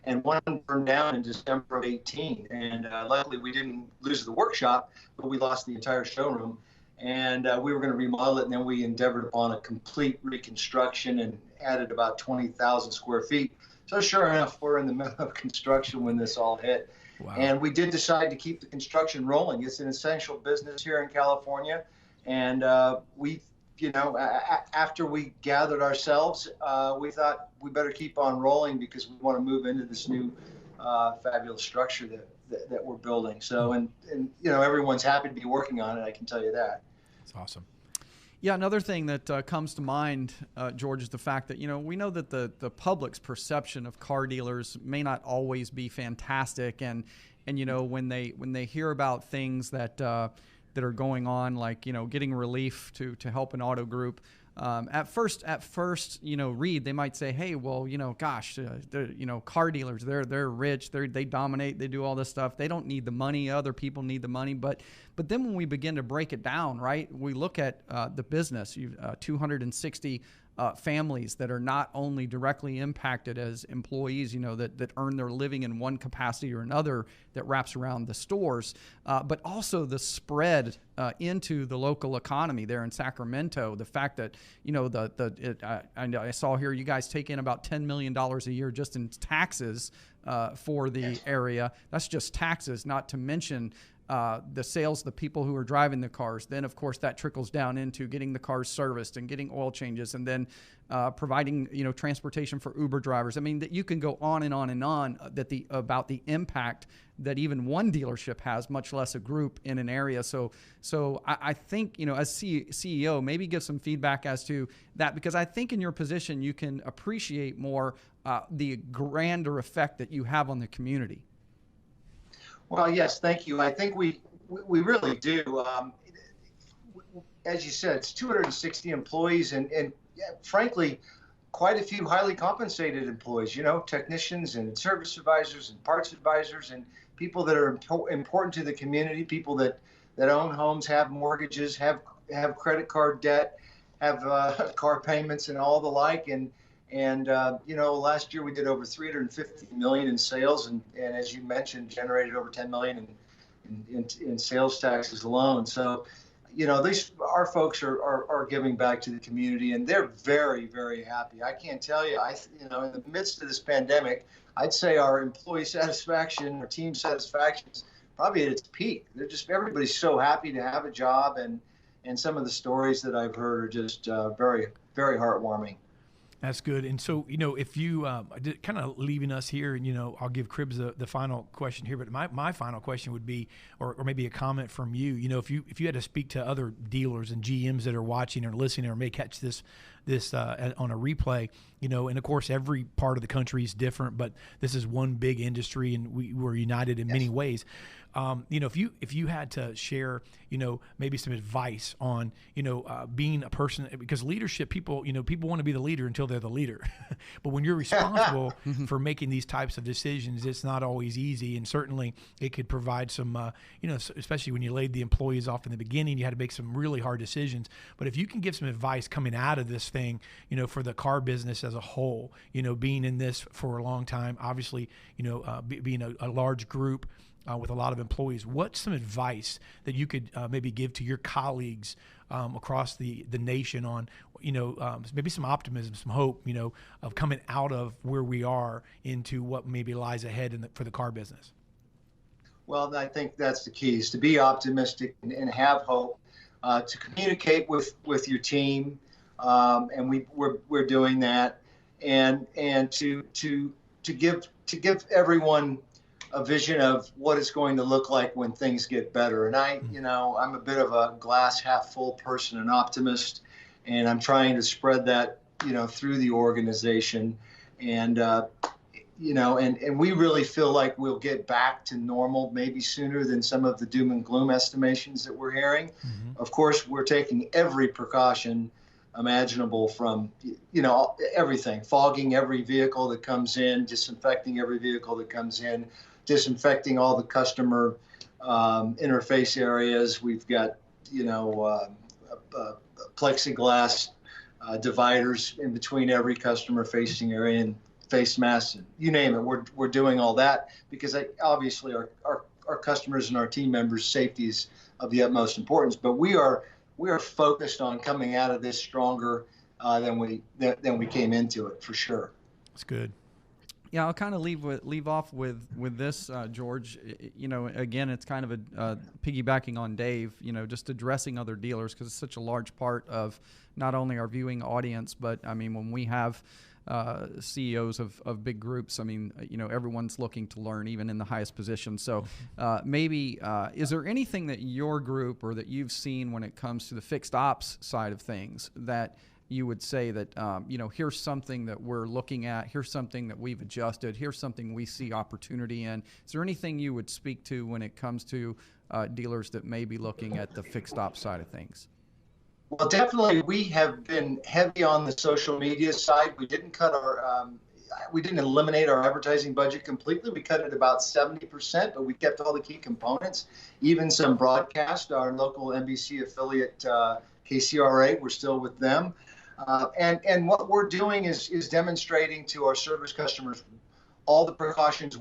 and one burned down in December of 2018. And luckily, we didn't lose the workshop, but we lost the entire showroom. And we were going to remodel it, and then we endeavored upon a complete reconstruction and added about 20,000 square feet. So sure enough, we're in the middle of construction when this all hit. Wow. And we did decide to keep the construction rolling. It's an essential business here in California. And we, you know, after we gathered ourselves, we thought we better keep on rolling because we want to move into this new fabulous structure that we're building. So, and you know, everyone's happy to be working on it, I can tell you that. That's awesome. Yeah, another thing that comes to mind, George, is the fact that, we know that the public's perception of car dealers may not always be fantastic, and when they hear about things that are going on, like getting relief to help an auto group. At first, read, they might say, hey, well, gosh, car dealers, they're rich, they dominate, they do all this stuff. They don't need the money. Other people need the money. But then when we begin to break it down, right, we look at the business. You've 260 families that are not only directly impacted as employees, that earn their living in one capacity or another that wraps around the stores, but also the spread into the local economy there in Sacramento. The fact that, I saw here you guys take in about $10 million a year just in taxes for the area. That's just taxes, not to mention the sales, the people who are driving the cars. Then, of course, that trickles down into getting the cars serviced and getting oil changes, and then providing transportation for Uber drivers. I mean, that you can go on and on and on about the impact that even one dealership has, much less a group in an area. So I think as CEO, maybe give some feedback as to that, because I think in your position you can appreciate more the grander effect that you have on the community. Well, yes, thank you. I think we really do. As you said, it's 260 employees, and frankly, quite a few highly compensated employees. Technicians and service advisors and parts advisors and people that are important to the community. People that own homes, have mortgages, have credit card debt, have car payments, and all the like. And last year we did over 350 million in sales, and as you mentioned, generated over 10 million in sales taxes alone. So, our folks are giving back to the community, and they're very, very happy. I can't tell you, in the midst of this pandemic, I'd say our employee satisfaction, our team satisfaction is probably at its peak. Everybody's so happy to have a job, and some of the stories that I've heard are just very, very heartwarming. That's good. And so, if you kind of leaving us here, and, I'll give Cribbs the final question here, but my final question would be, or maybe a comment from you, if you had to speak to other dealers and GMs that are watching or listening or may catch this on a replay, and of course every part of the country is different, but this is one big industry and we're united in many ways. If you had to share, maybe some advice on, being a person, because leadership, people want to be the leader until they're the leader. But when you're responsible for making these types of decisions, it's not always easy. And certainly it could provide some, especially when you laid the employees off in the beginning, you had to make some really hard decisions. But if you can give some advice coming out of this thing, for the car business as a whole, being in this for a long time, obviously, being a large group, with a lot of employees, what's some advice that you could maybe give to your colleagues across the nation on, maybe some optimism, some hope, of coming out of where we are into what maybe lies ahead for the car business? Well, I think that's the key, is to be optimistic and have hope, to communicate with your team, and we're doing that, and to give everyone a vision of what it's going to look like when things get better. And I'm a bit of a glass half full person, an optimist, and I'm trying to spread that, through the organization. And, and we really feel like we'll get back to normal maybe sooner than some of the doom and gloom estimations that we're hearing. Mm-hmm. Of course, we're taking every precaution imaginable, from everything, fogging every vehicle that comes in, disinfecting every vehicle that comes in, disinfecting all the customer interface areas. We've got plexiglass dividers in between every customer facing area, and face masks, and you name it. We're doing all that because obviously our customers and our team members' safety is of the utmost importance. But we are focused on coming out of this stronger than we came into it, for sure. That's good. Yeah, I'll kind of leave off with this, George. Again, it's kind of a piggybacking on Dave. Just addressing other dealers, because it's such a large part of not only our viewing audience, but I mean, when we have CEOs of big groups. I mean, everyone's looking to learn, even in the highest position. So maybe is there anything that your group or that you've seen when it comes to the fixed ops side of things that you would say that, here's something that we're looking at, here's something that we've adjusted, here's something we see opportunity in? Is there anything you would speak to when it comes to dealers that may be looking at the fixed ops side of things? Well, definitely, we have been heavy on the social media side. We didn't we didn't eliminate our advertising budget completely. We cut it about 70%, but we kept all the key components, even some broadcast. Our local NBC affiliate, KCRA, we're still with them. And what we're doing is demonstrating to our service customers all the precautions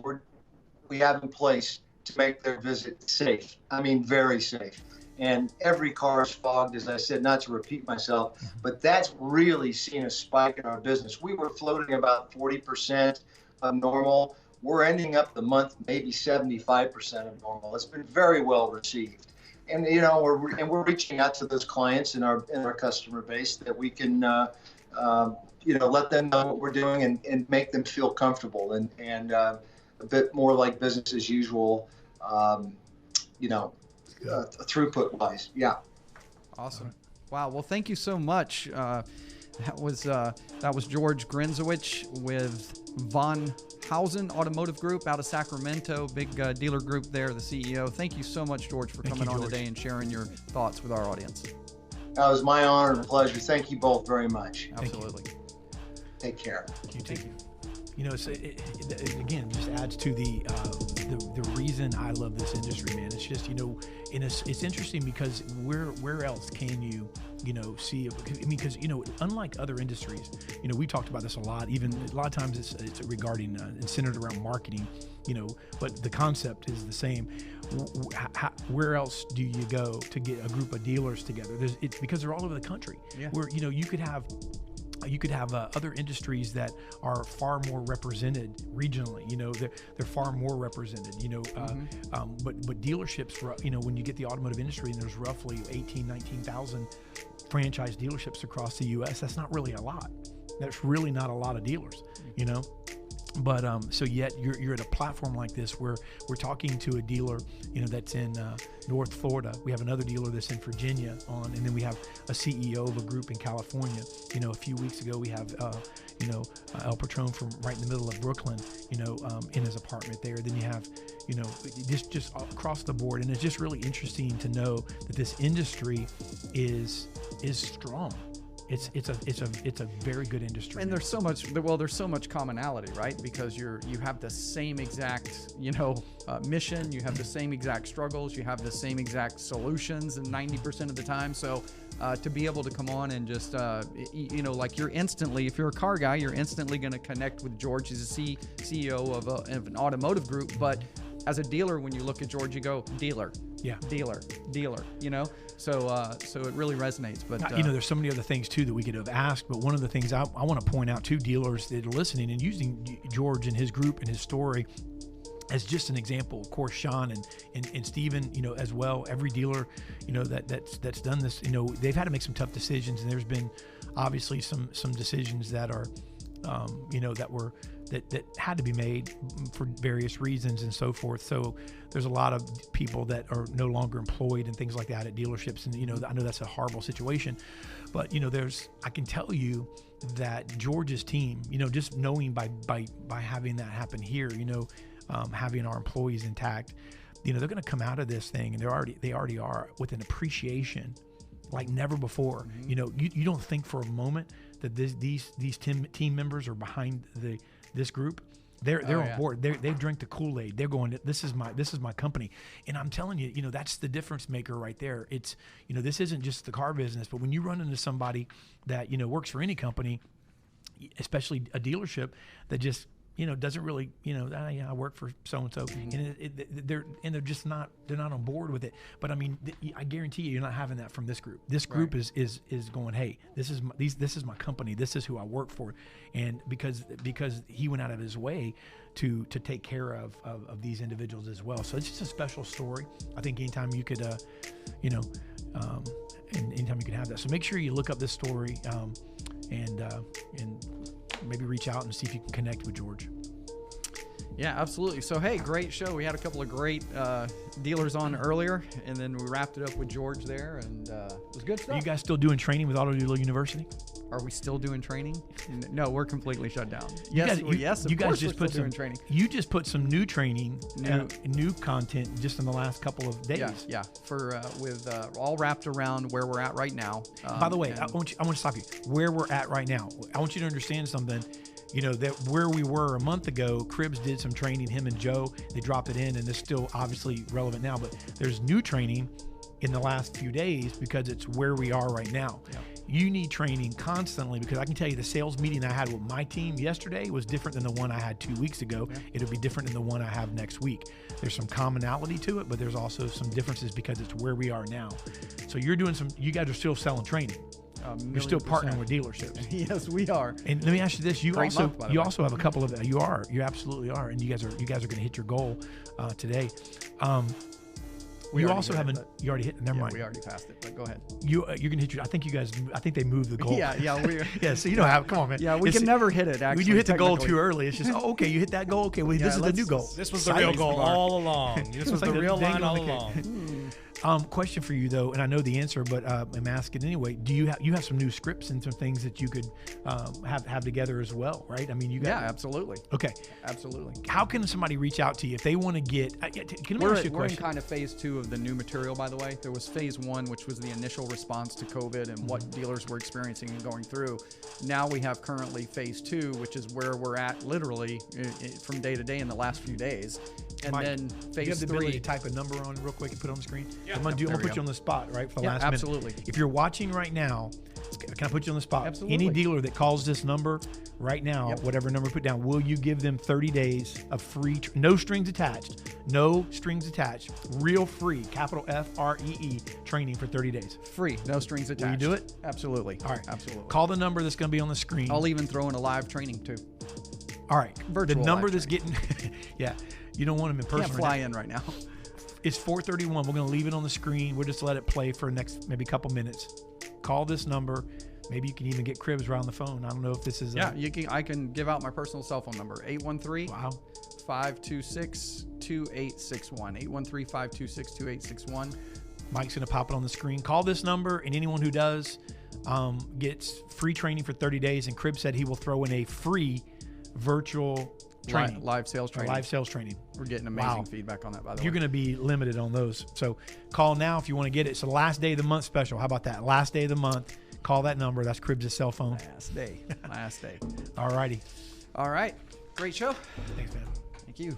we have in place to make their visit safe. I mean, very safe. And every car is fogged, as I said, not to repeat myself, but that's really seen a spike in our business. We were floating about 40% of normal. We're ending up the month maybe 75% of normal. It's been very well received. And we're reaching out to those clients in our customer base that we can let them know what we're doing and make them feel comfortable and a bit more like business as usual, throughput wise. Yeah. Awesome. Wow. Well, thank you so much. That was George Grinzowich with Von Hausen Automotive Group out of Sacramento, big dealer group there, the CEO. Thank you so much, George, for coming on today and sharing your thoughts with our audience. That was my honor and pleasure. Thank you both very much. Absolutely. Take care. Thank you. Again, just adds to the reason I love this industry, man. It's just, it's interesting because where else can you, see, because, unlike other industries, we talked about this a lot, even a lot of times it's regarding, and centered around marketing, but the concept is the same. Where else do you go to get a group of dealers together? It's because they're all over the country. Yeah. Where, you could have other industries that are far more represented regionally. They're far more represented. But dealerships, when you get the automotive industry, and there's roughly 19,000 franchise dealerships across the U.S. That's not really a lot. That's really not a lot of dealers. But so yet you're at a platform like this where we're talking to a dealer, that's in North Florida. We have another dealer that's in Virginia and then we have a CEO of a group in California. A few weeks ago we have El Patron from right in the middle of Brooklyn, in his apartment there. Then you have, just across the board, and it's just really interesting to know that this industry is strong. It's a very good industry. And there's so much commonality, right? Because you have the same exact, mission, you have the same exact struggles, you have the same exact solutions, and 90% of the time. So to be able to come on and just, like you're instantly, if you're a car guy, you're instantly going to connect with George. He's the CEO of an automotive group, but as a dealer, when you look at George, you go, dealer. Yeah. Dealer. So it really resonates. But there's so many other things too that we could have asked. But one of the things I want to point out to dealers that are listening and using George and his group and his story as just an example. Of course, Sean and Steven, as well. Every dealer, that's done this, they've had to make some tough decisions, and there's been obviously some decisions that are, that had to be made for various reasons and so forth. So there's a lot of people that are no longer employed and things like that at dealerships. And, I know that's a horrible situation, but, I can tell you that George's team, just knowing by having that happen here, having our employees intact, they're going to come out of this thing, and they already are with an appreciation like never before. Mm-hmm. You don't think for a moment that these team members are behind this group. They're on board. They've drank the Kool-Aid. They're going, this is my company. And I'm telling you, that's the difference maker right there. It's, this isn't just the car business, but when you run into somebody that, works for any company, especially a dealership that just, doesn't really, I work for so-and-so, and they're just not, they're not on board with it. But I mean, I guarantee you're not having that from this group. This group is going, hey, this is my company. This is who I work for. And because he went out of his way to take care of these individuals as well. So it's just a special story. I think anytime you could, and anytime you can have that. So make sure you look up this story, and maybe reach out and see if you can connect with George. Yeah, absolutely. So, hey, great show. We had a couple of great dealers on earlier, and then we wrapped it up with George there, and it was good stuff. Are you guys still doing training with Auto Dealer University? Are we still doing training? No, we're completely shut down. You Yes, guys, yes, of you guys course just we're put still some doing training. You just put some new training, New- new content just in the last couple of days. Yeah. For with all wrapped around where we're at right now. By the way, and- I want to stop you. Where we're at right now, I want you to understand something. You know, that where we were a month ago, Cribbs did some training, him and Joe, they dropped it in, and it's still obviously relevant now, but there's new training in the last few days because it's where we are right now. Yeah. You need training constantly, because I can tell you the sales meeting I had with my team yesterday was different than the one I had 2 weeks ago. Yeah. It'll be different than the one I have next week. There's some commonality to it, but there's also some differences because it's where we are now. So you guys are still selling training. You're still partnering with dealerships. Yes, we are. And let me ask you this: you Great month, by the way. also have a couple of you absolutely are, and you guys are going to hit your goal today. We You already also hit have it, an you already hit. Never Yeah, mind. we already passed it, but go ahead. You're going to hit your. I think they moved the goal. Yeah, we. Yeah, so you know how. Come on, man. Yeah, we It's- can never hit it. Actually, when you hit the goal technically. too early, it's just okay. You hit that goal. Okay, well, Yeah, this is the new let's- goal. This was the real Silence goal the bar. all along. This was like the the real line dangle all on the cake. along. Question for you though, and I know the answer, but I'm asking anyway. Do you have some new scripts and some things that you could have together as well, right? I mean, you got Yeah, absolutely, okay. absolutely. How can somebody reach out to you if they want to get? Can I We're, ask you a we're in question? kind of phase 2 of the new material, by the way. There was phase 1, which was the initial response to COVID and what dealers were experiencing and going through. Now we have currently phase 2, which is where we're at literally from day to day in the last few days. And Mike, then Do you have phase the ability 3. to type a number on real quick and put it on the screen? Yeah. I'm gonna There we put go. you on the spot, right, for the Yeah, last absolutely. minute. If you're watching right now, can I put you on the spot? Absolutely. Any dealer that calls this number right now, Yep. whatever number put down, will you give them 30 days of free, no strings attached, real free, capital FREE training for 30 days? Free, no strings attached. do it? Absolutely. All right. Absolutely. Call the number that's going to be on the screen. I'll even throw in a live training too. All right. Virtual the number live that's getting, yeah, you don't want them in person. Can't right fly now. in right now. It's 4:31. We're going to leave it on the screen. We'll just let it play for next maybe couple minutes. Call this number. Maybe you can even get Cribbs around the phone. I don't know if this is. Yeah, I can give out my personal cell phone number, 813 Wow. 526 2861. 813 526 2861. Mike's going to pop it on the screen. Call this number, and anyone who does gets free training for 30 days. And Cribbs said he will throw in a free virtual training, Live sales training. live sales training. We're getting amazing Wow. feedback on that, by the You're way. going to be limited on those. So call now if you want to get it. It's the last day of the month special. How about that? Last day of the month. Call that number. That's Cribbs' cell phone. Last day. Last day. All righty. All right. Great show. Thanks, man. Thank you.